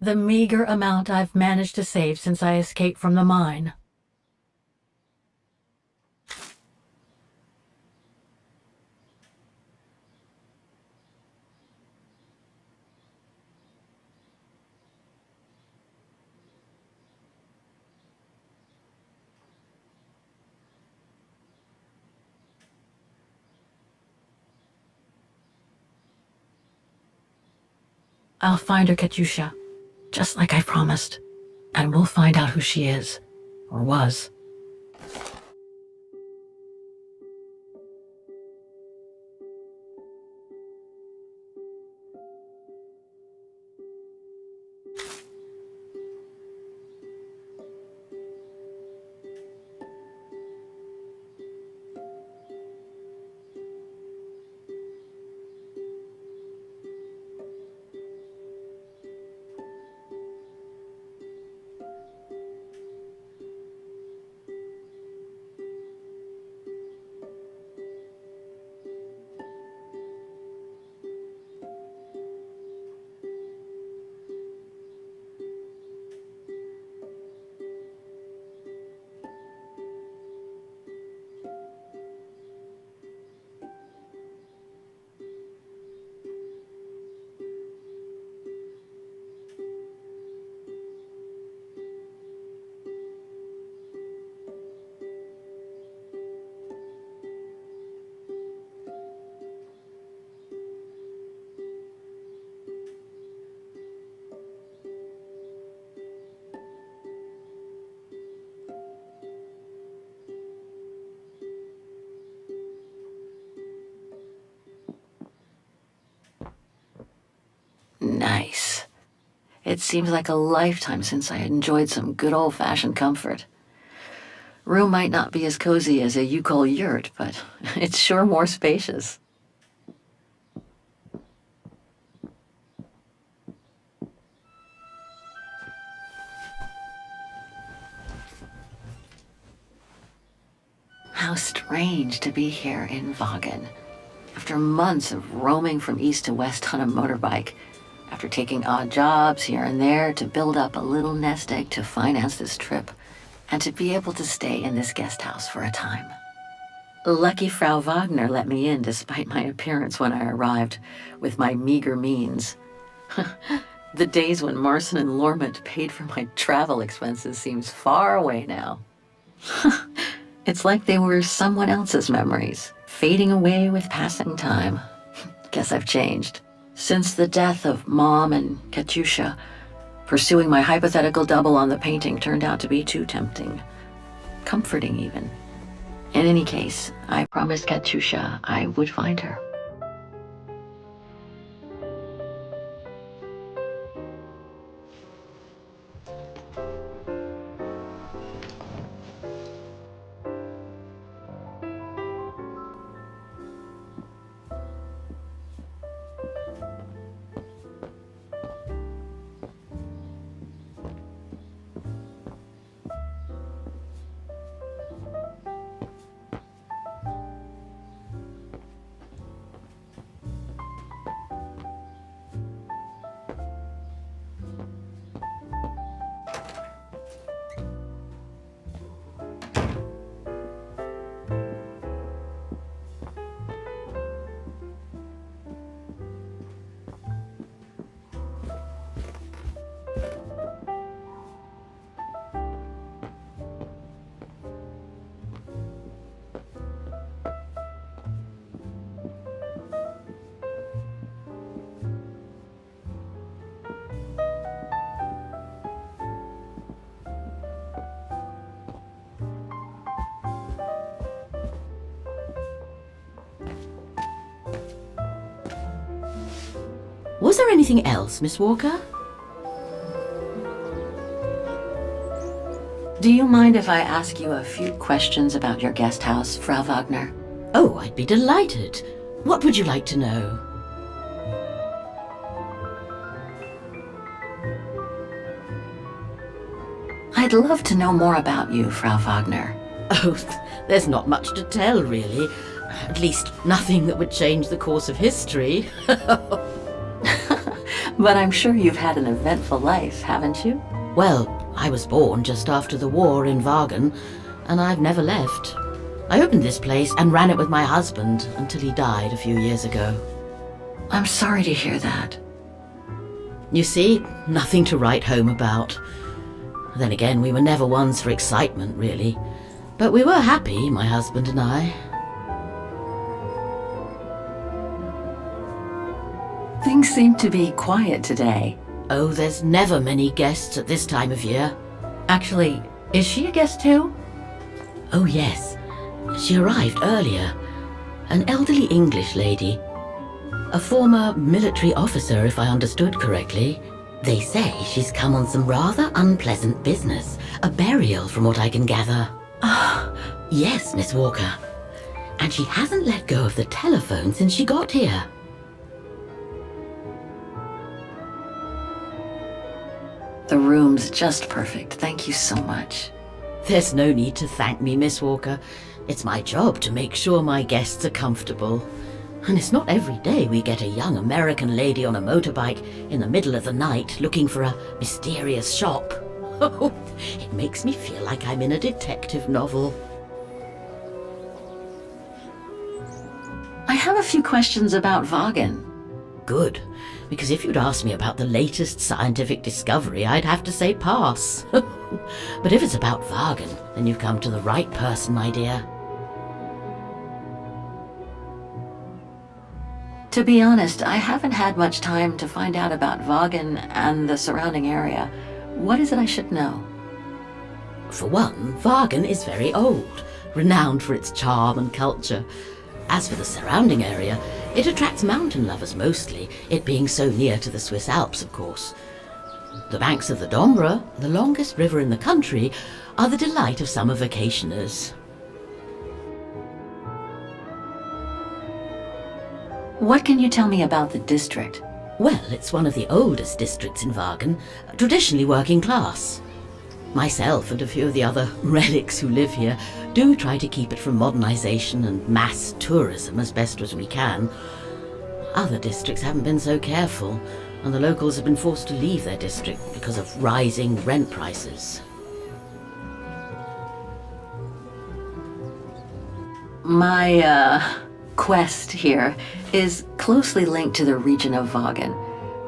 S12: The meager amount I've managed to save since I escaped from the mine. I'll find her, Katyusha, just like I promised. And we'll find out who she is, or was.
S2: Nice. It seems like a lifetime since I enjoyed some good old-fashioned comfort. Room might not be as cozy as a you-call yurt, but it's sure more spacious. How strange to be here in Vagen. After months of roaming from east to west on a motorbike, after taking odd jobs here and there to build up a little nest egg to finance this trip, and to be able to stay in this guest house for a time. Lucky Frau Wagner let me in despite my appearance when I arrived, with my meager means. The days when Marson and Lormont paid for my travel expenses seems far away now. It's like they were someone else's memories, fading away with passing time. Guess I've changed. Since the death of Mom and Katyusha, pursuing my hypothetical double on the painting turned out to be too tempting. Comforting, even. In any case, I promised Katyusha I would find her.
S10: Was there anything else, Miss Walker?
S2: Do you mind if I ask you a few questions about your guest house, Frau Wagner?
S10: Oh, I'd be delighted. What would you like to know?
S2: I'd love to know more about you, Frau Wagner.
S10: Oh, there's not much to tell, really. At least, nothing that would change the course of history.
S2: But I'm sure you've had an eventful life, haven't you?
S10: Well, I was born just after the war in Wagen, and I've never left. I opened this place and ran it with my husband until he died a few years ago.
S2: I'm sorry to hear that.
S10: You see, nothing to write home about. Then again, we were never ones for excitement, really. But we were happy, my husband and I.
S2: Things seem to be quiet today.
S10: Oh, there's never many guests at this time of year.
S12: Actually, is she a guest too?
S10: Oh, yes. She arrived earlier. An elderly English lady. A former military officer, if I understood correctly. They say she's come on some rather unpleasant business. A burial, from what I can gather. Yes, Miss Walker. And she hasn't let go of the telephone since she got here.
S2: The room's just perfect. Thank you so much.
S10: There's no need to thank me, Miss Walker. It's my job to make sure my guests are comfortable. And it's not every day we get a young American lady on a motorbike in the middle of the night looking for a mysterious shop. Oh, it makes me feel like I'm in a detective novel.
S2: I have a few questions about Wagen.
S10: Good, because if you'd asked me about the latest scientific discovery, I'd have to say pass. But if it's about Wagen, then you've come to the right person, my dear.
S2: To be honest, I haven't had much time to find out about Wagen and the surrounding area. What is it I should know?
S10: For one, Wagen is very old, renowned for its charm and culture. As for the surrounding area, it attracts mountain lovers mostly, it being so near to the Swiss Alps, of course. The banks of the Dombra, the longest river in the country, are the delight of summer vacationers.
S2: What can you tell me about the district?
S10: Well, it's one of the oldest districts in Wagen, traditionally working class. Myself and a few of the other relics who live here do try to keep it from modernization and mass tourism as best as we can. Other districts haven't been so careful, and the locals have been forced to leave their district because of rising rent prices.
S2: My, quest here is closely linked to the region of Wagen.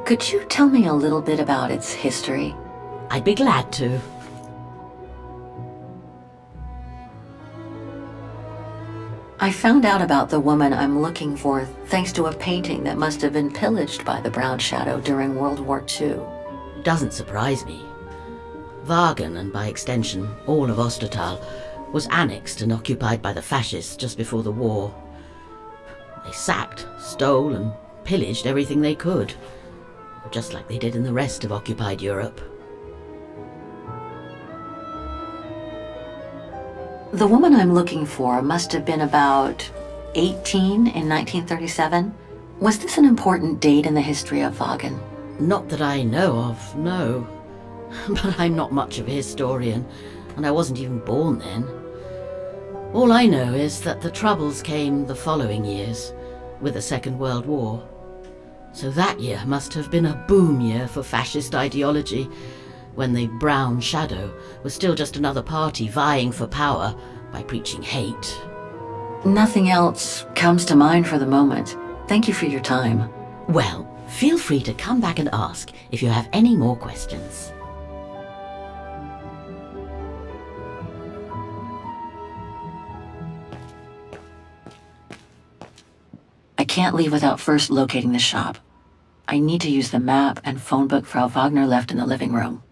S2: Could you tell me a little bit about its history?
S10: I'd be glad to.
S2: I found out about the woman I'm looking for thanks to a painting that must have been pillaged by the Brown Shadow during World War II.
S10: Doesn't surprise me. Wagen, and by extension all of Ostertal, was annexed and occupied by the fascists just before the war. They sacked, stole, and pillaged everything they could, just like they did in the rest of occupied Europe.
S2: The woman I'm looking for must have been about 18 in 1937. Was this an important date in the history of Wagen?
S10: Not that I know of, no. But I'm not much of a historian, and I wasn't even born then. All I know is that the Troubles came the following years, with the Second World War. So that year must have been a boom year for fascist ideology, when the Brown Shadow was still just another party vying for power by preaching hate.
S2: Nothing else comes to mind for the moment. Thank you for your time.
S10: Well, feel free to come back and ask if you have any more questions.
S2: I can't leave without first locating the shop. I need to use the map and phone book Frau Wagner left in the living room.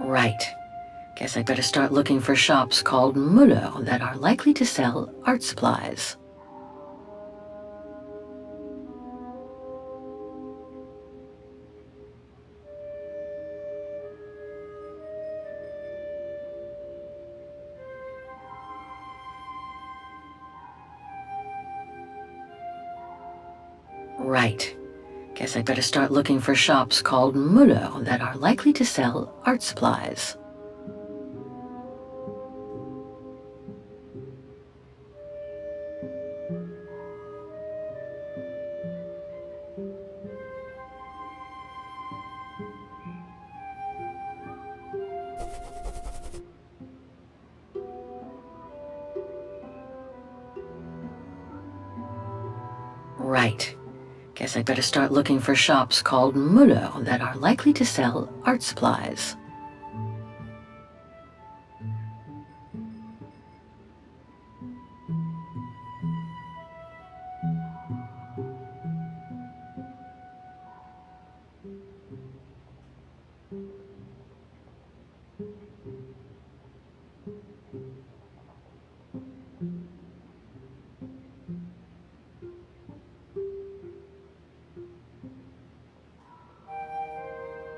S2: Right. Guess I'd better start looking for shops called Muller that are likely to sell art supplies. Right. Guess I'd better start looking for shops called Muller that are likely to sell art supplies. Right. Guess I'd better start looking for shops called Muller that are likely to sell art supplies.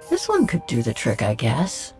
S12: This one could do the trick, I guess.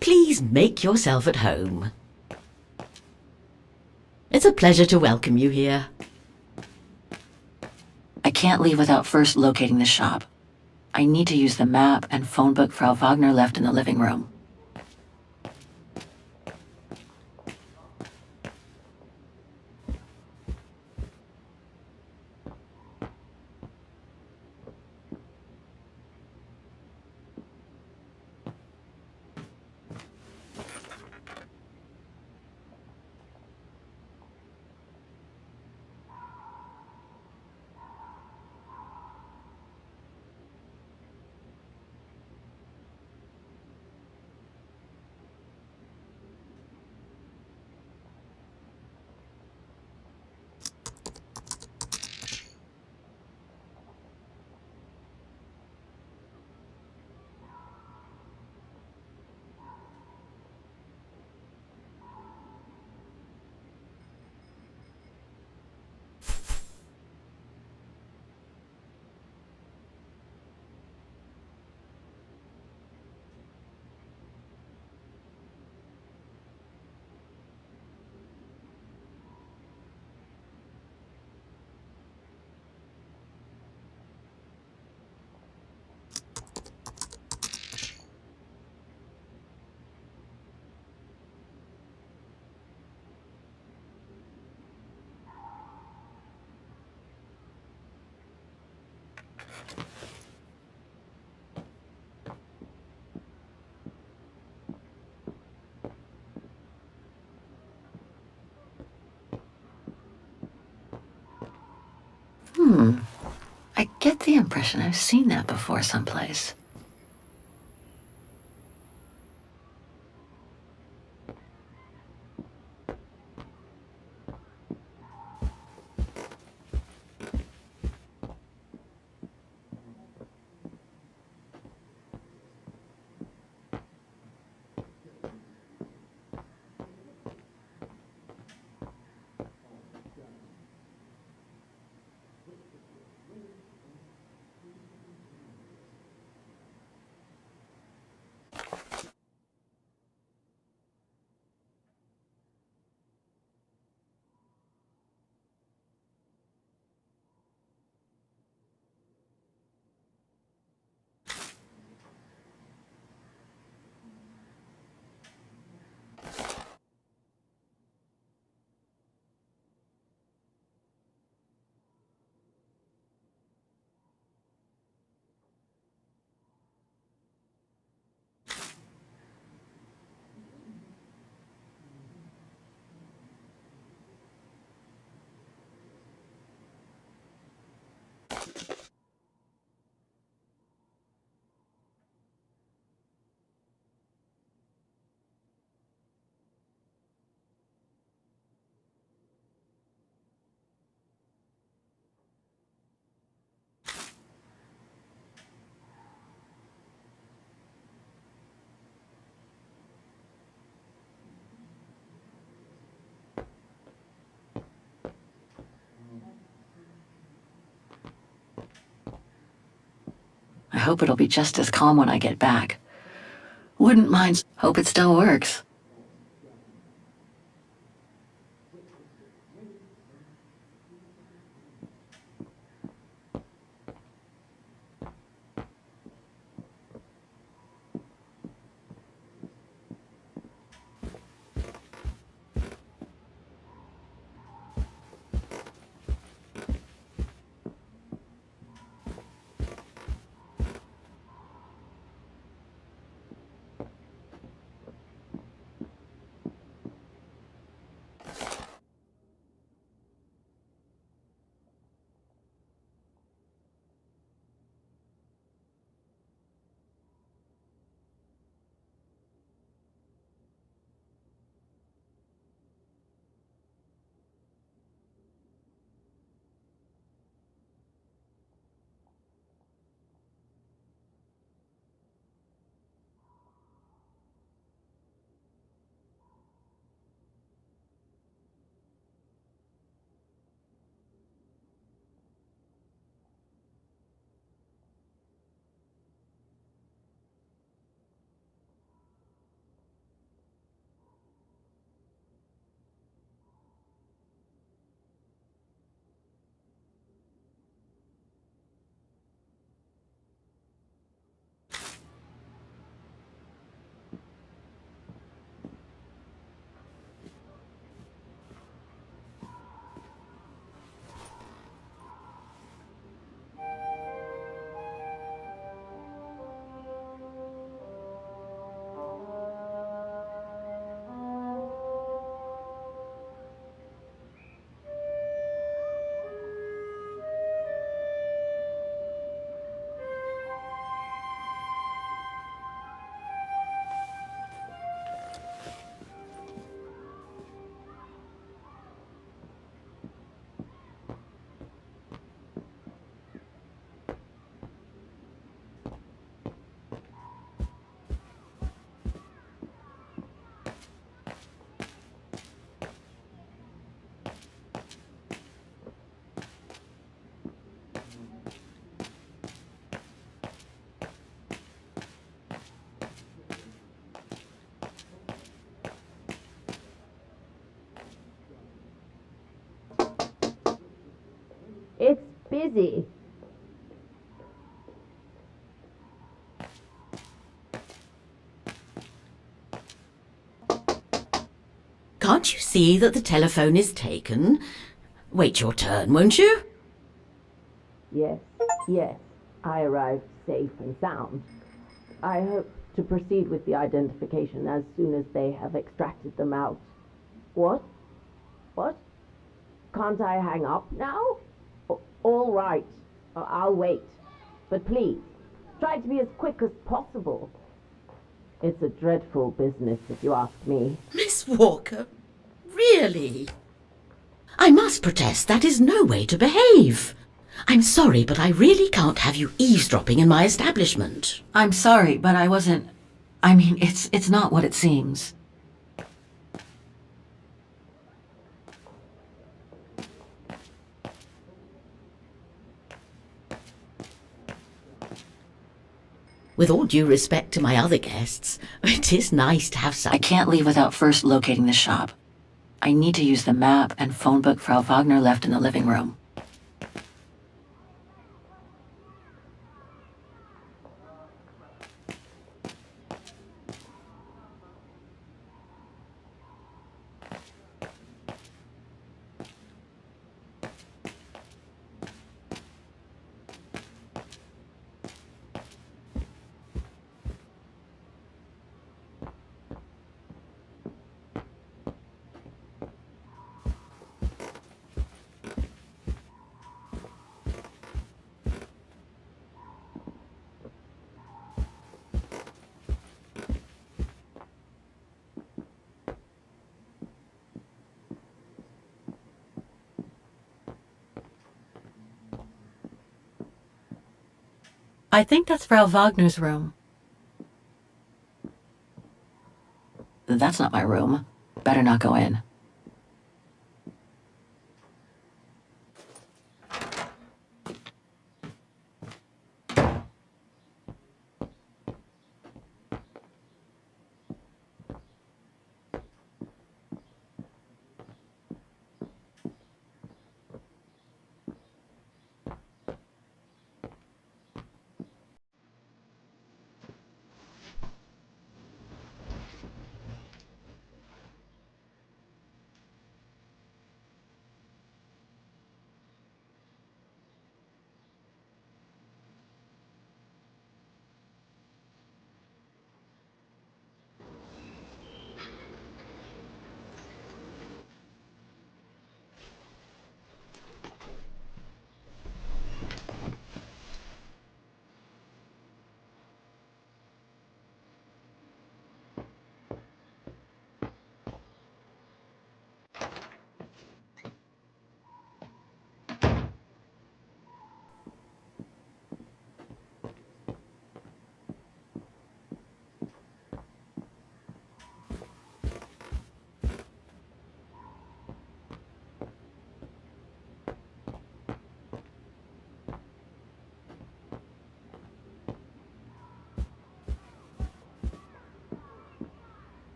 S10: Please make yourself at home. It's a pleasure to welcome you here.
S2: I can't leave without first locating the shop. I need to use the map and phone book Frau Wagner left in the living room. I get the impression I've seen that before someplace. hope it'll be just as calm when I get back. Wouldn't mind. Hope it still works.
S11: It's busy.
S10: Can't you see that the telephone is taken? Wait your turn, won't you?
S11: Yes, yes. I arrived safe and sound. I hope to proceed with the identification as soon as they have extracted them out. What? What? Can't I hang up now? All right. I'll wait. But please, try to be as quick as possible. It's a dreadful business, if you ask me.
S10: Miss Walker, really? I must protest, that is no way to behave. I'm sorry, but I really can't have you eavesdropping in my establishment.
S2: I'm sorry, but I wasn't... I mean, it's not what it seems.
S10: With all due respect to my other guests, it is nice to have some...
S2: I can't leave without first locating the shop. I need to use the map and phone book Frau Wagner left in the living room.
S12: I think that's Frau Wagner's room.
S2: That's not my room. Better not go in.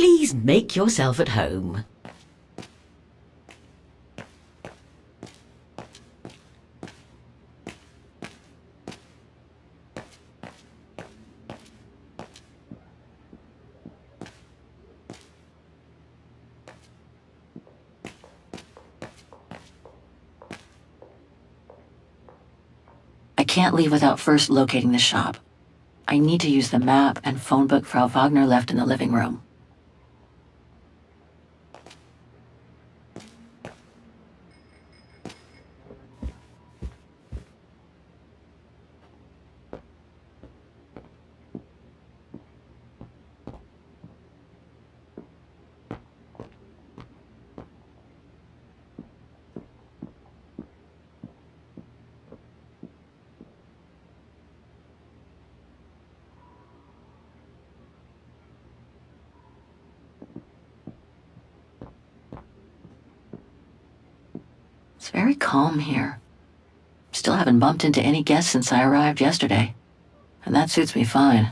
S10: Please make yourself at home.
S2: I can't leave without first locating the shop. I need to use the map and phone book Frau Wagner left in the living room. It's very calm here. Still haven't bumped into any guests since I arrived yesterday, and that suits me fine.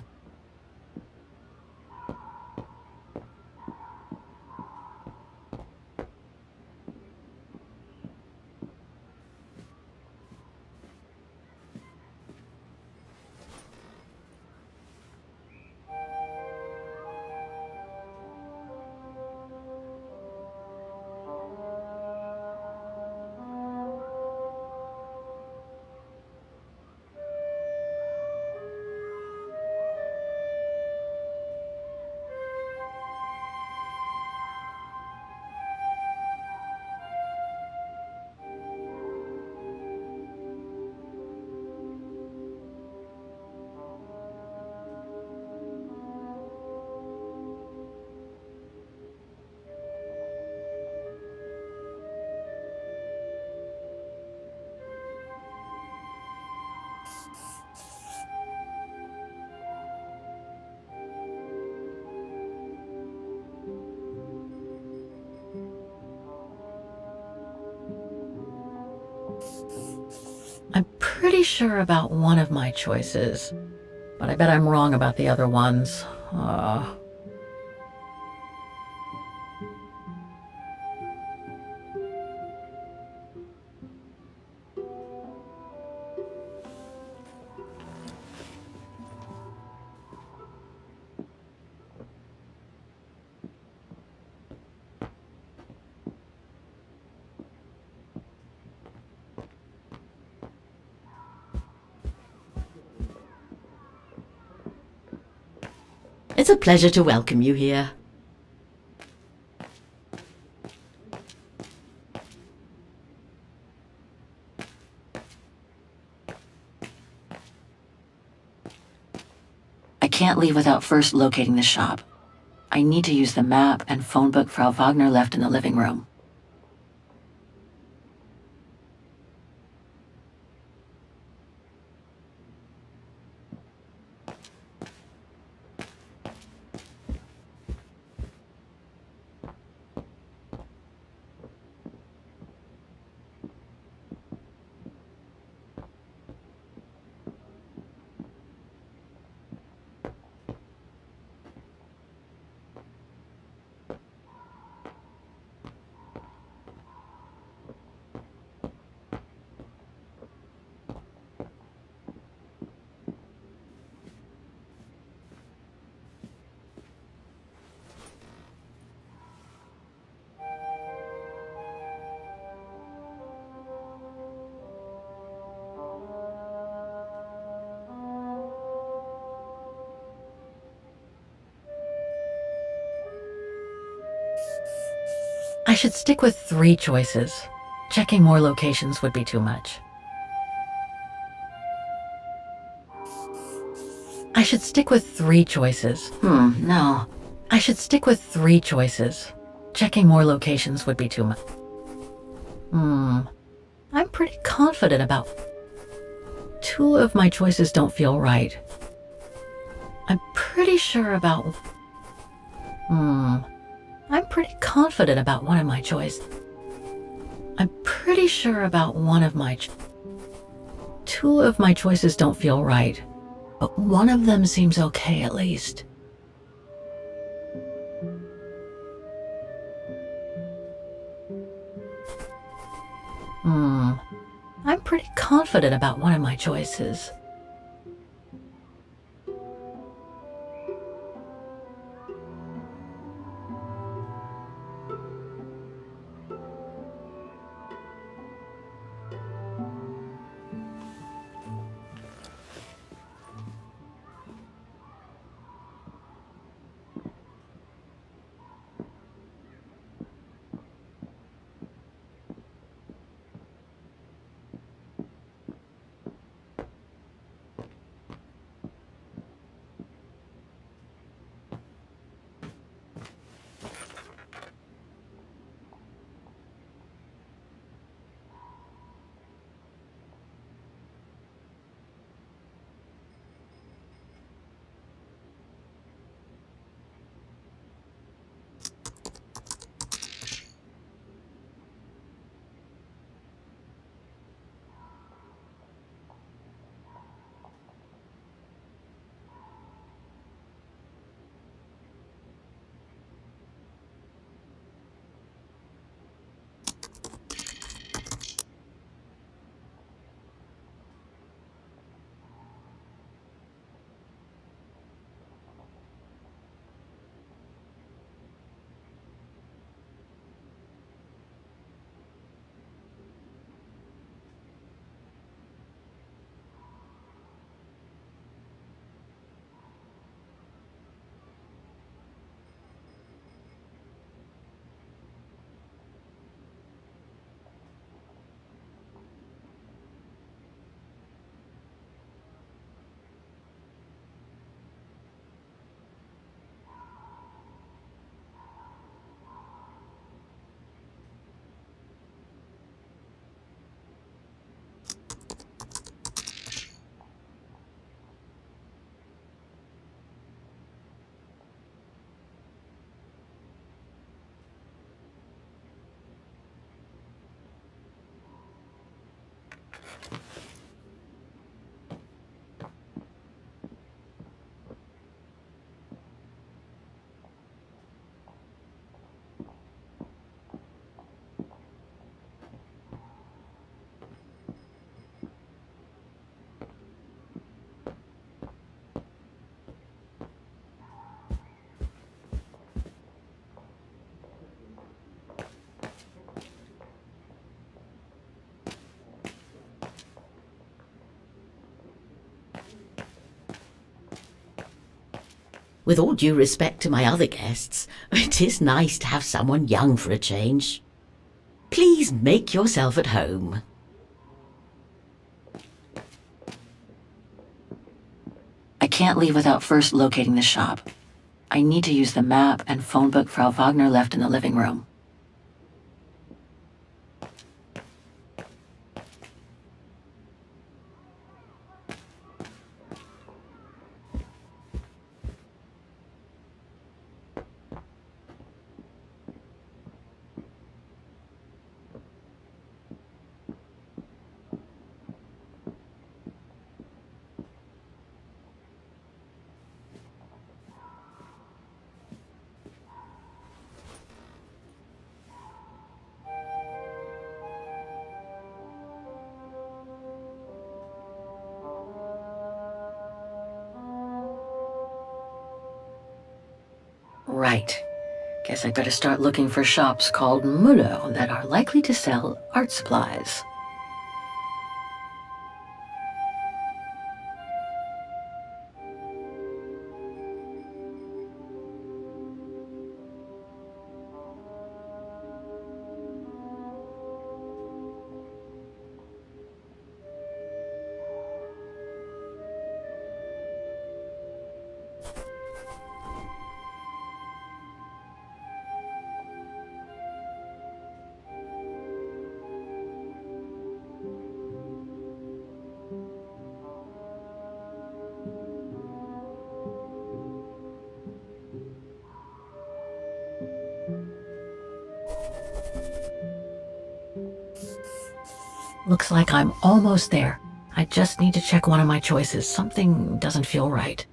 S12: I'm pretty sure about one of my choices, but I bet I'm wrong about the other ones.
S10: It's a pleasure to welcome you here.
S2: I can't leave without first locating the shop. I need to use the map and phone book Frau Wagner left in the living room.
S12: I should stick with 3 choices. Checking more locations would be too much. I should stick with 3 choices.
S2: No.
S12: I should stick with 3 choices. Checking more locations would be too much. I'm pretty confident about... 2 of my choices don't feel right. I'm pretty sure about... I'm pretty confident about one of my choices. I'm pretty sure about one of my... 2 of my choices don't feel right, but one of them seems okay at least. I'm pretty confident about one of my choices.
S10: With all due respect to my other guests, it is nice to have someone young for a change. Please make yourself at home.
S2: I can't leave without first locating the shop. I need to use the map and phone book Frau Wagner left in the living room. Right. Guess I'd better start looking for shops called Müller that are likely to sell art supplies.
S12: Looks like I'm almost there. I just need to check one of my choices. Something doesn't feel right.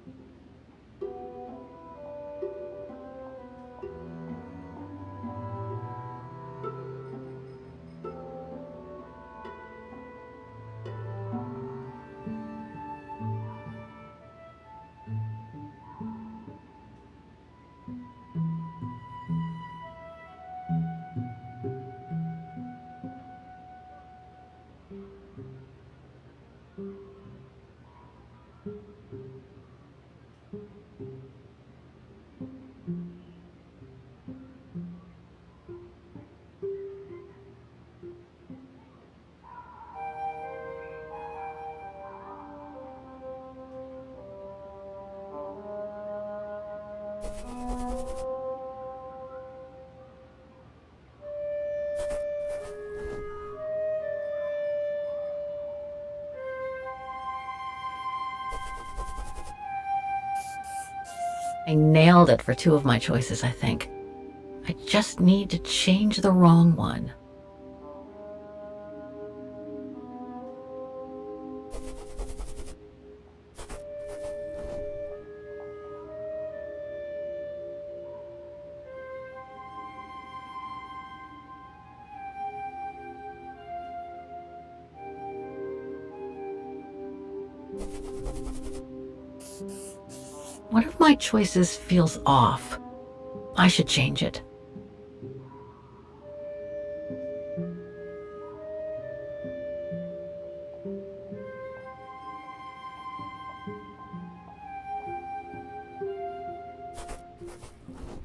S12: I nailed it for 2 of my choices, I think. I just need to change the wrong one. One of my choices feels off. I should change it.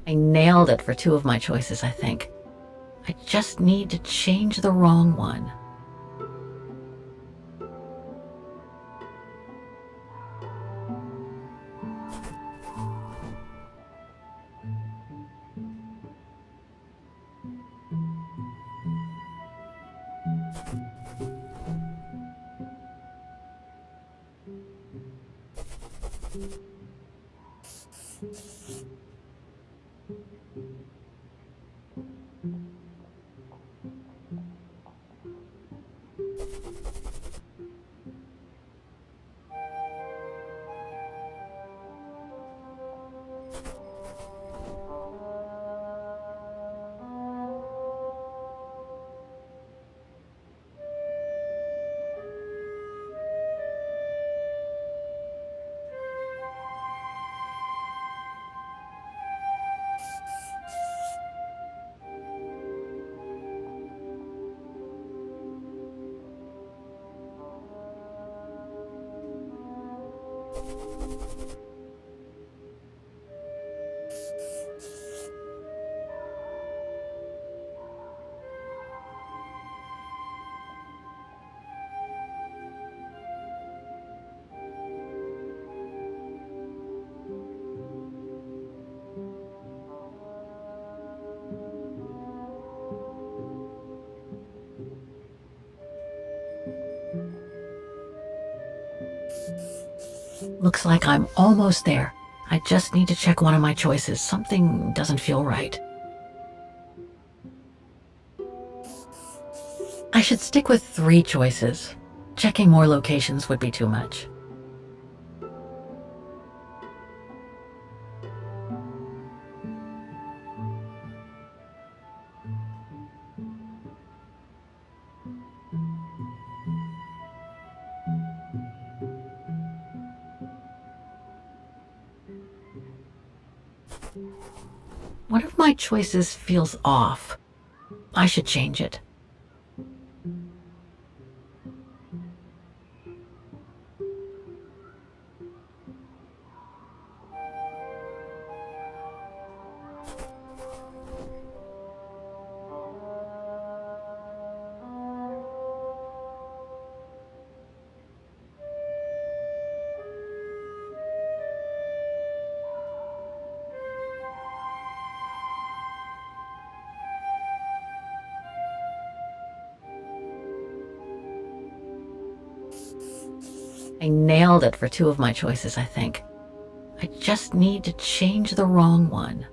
S12: I nailed it for 2 of my choices, I think. I just need to change the wrong one. Looks like I'm almost there. I just need to check one of my choices. Something doesn't feel right. I should stick with 3 choices. Checking more locations would be too much. One of my choices feels off. I should change it. I nailed it for 2 of my choices, I think. I just need to change the wrong one.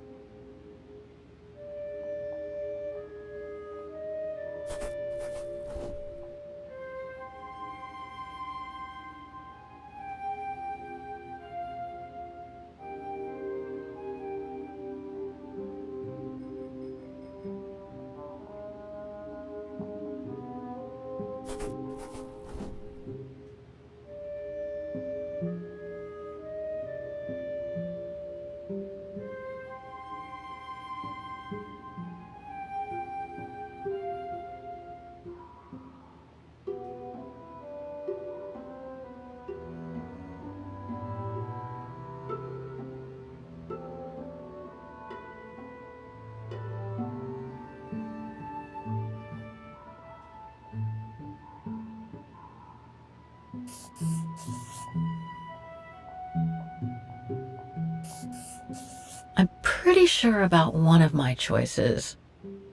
S12: I'm pretty sure about one of my choices,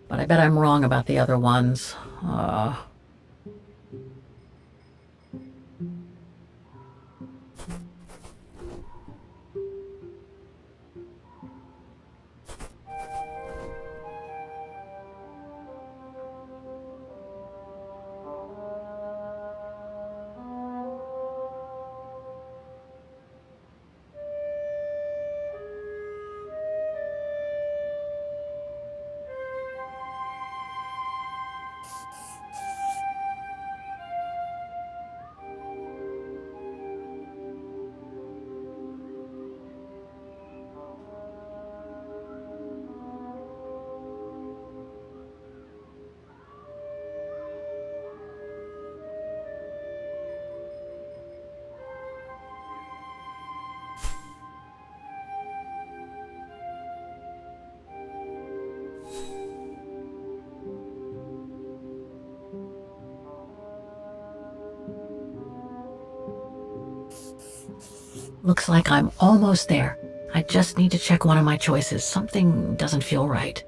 S12: but I bet I'm wrong about the other ones. Looks like I'm almost there. I just need to check one of my choices. Something doesn't feel right.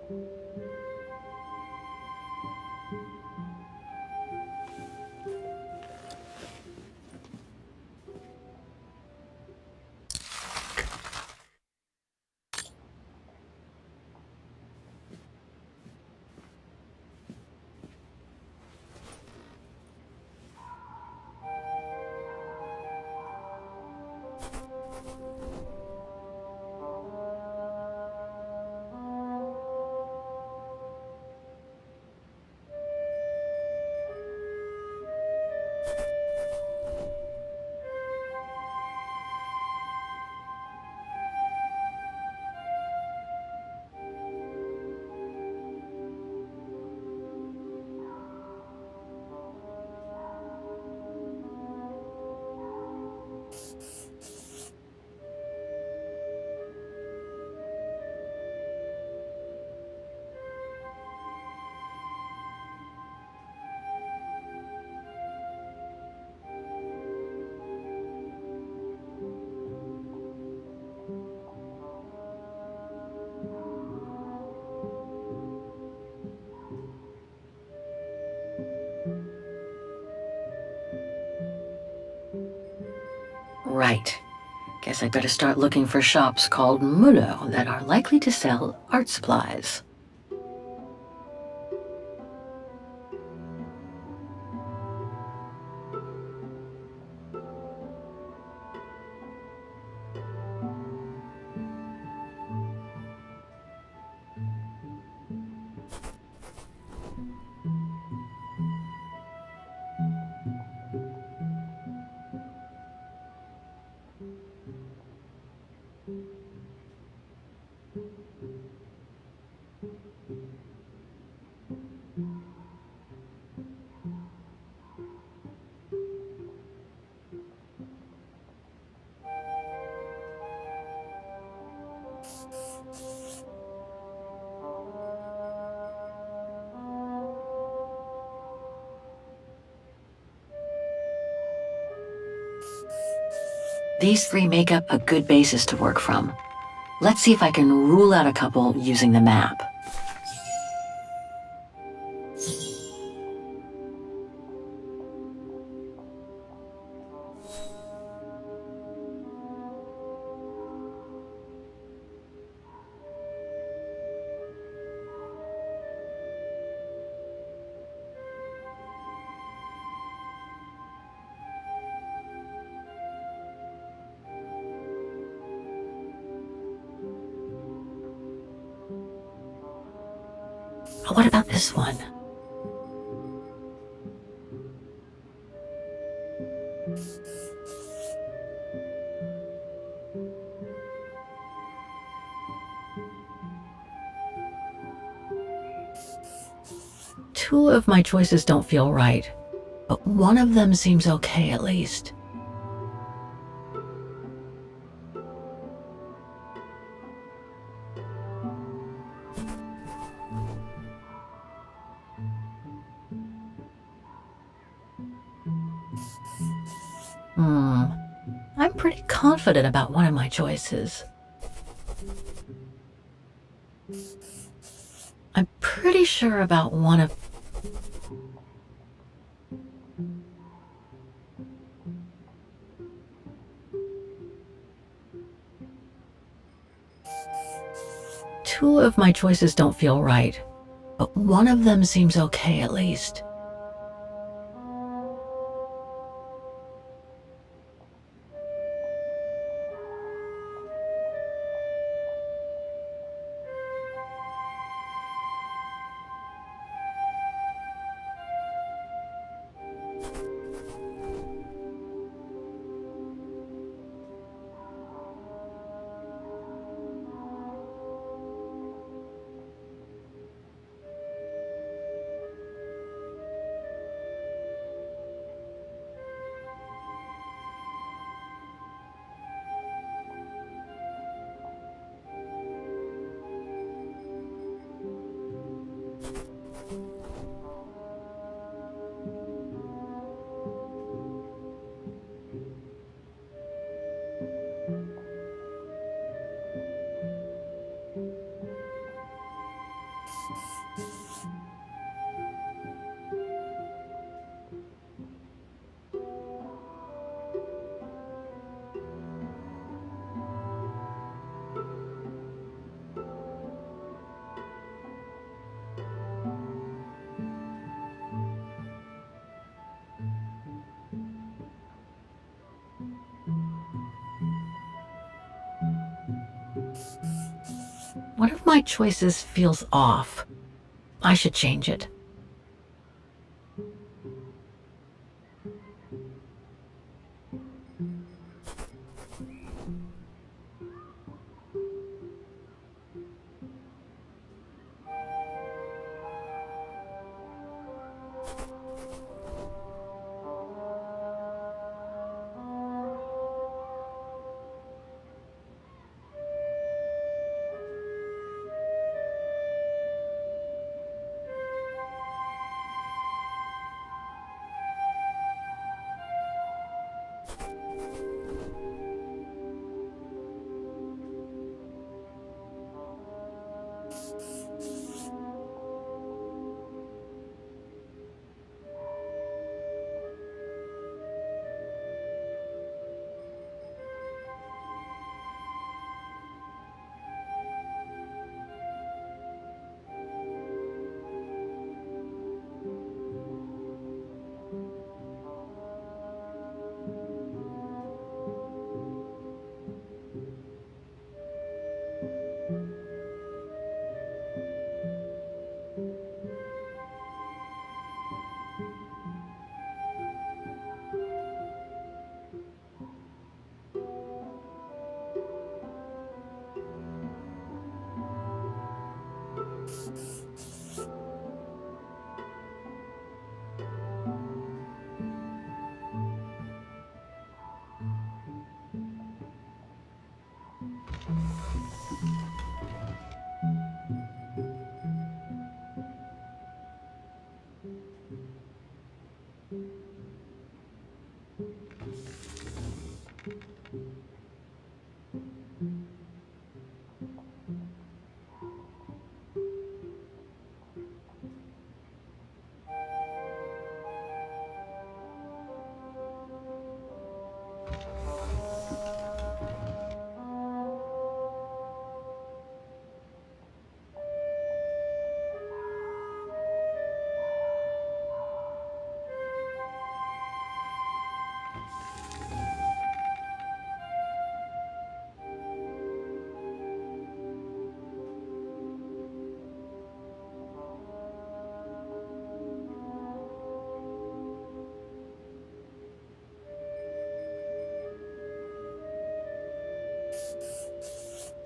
S2: Right. Guess I'd better start looking for shops called Mulo that are likely to sell art supplies. These three make up a good basis to work from. Let's see if I can rule out a couple using the map.
S12: What about this one? Two of my choices don't feel right, but one of them seems okay at least. I'm pretty confident about one of my choices. I'm pretty sure about one of... Two of my choices don't feel right, but one of them seems okay at least. One of my choices feels off. I should change it.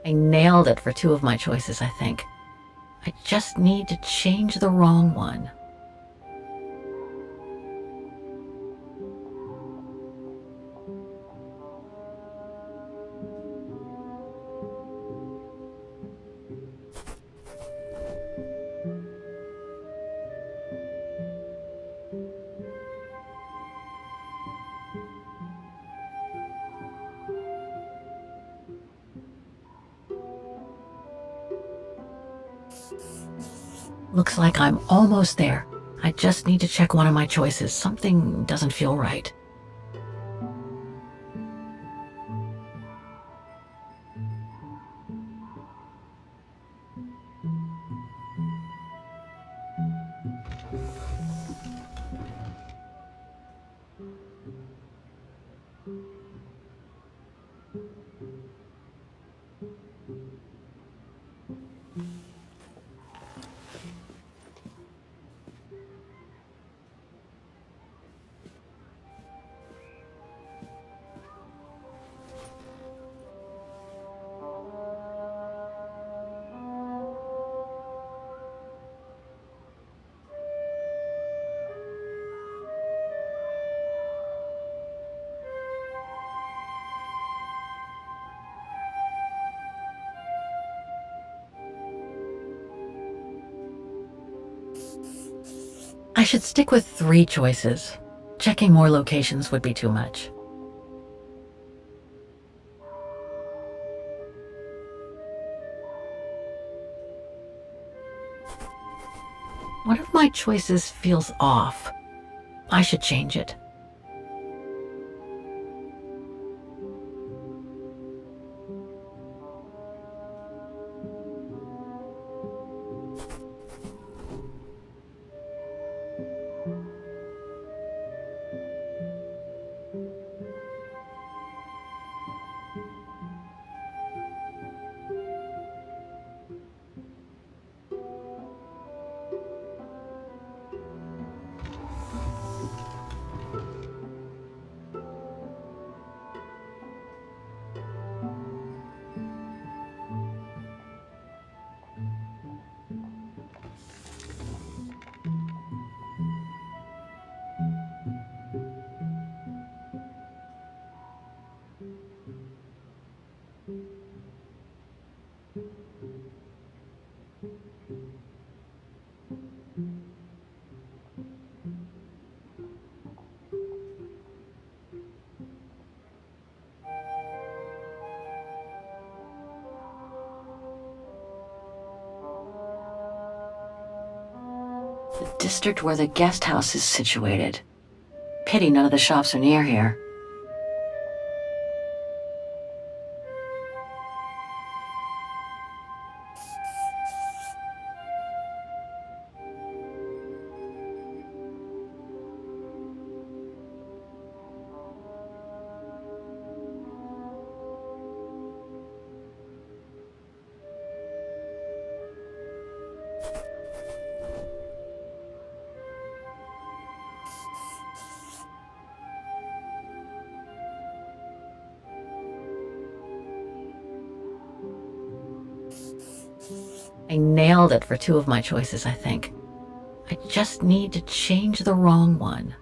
S12: I nailed it for 2 of my choices, I think. I just need to change the wrong one. Looks like I'm almost there. I just need to check one of my choices. Something doesn't feel right. I should stick with 3 choices. Checking more locations would be too much. One of my choices feels off. I should change it.
S2: district where the guest house is situated. Pity none of the shops are near here.
S12: I nailed it for 2 of my choices, I think. I just need to change the wrong one.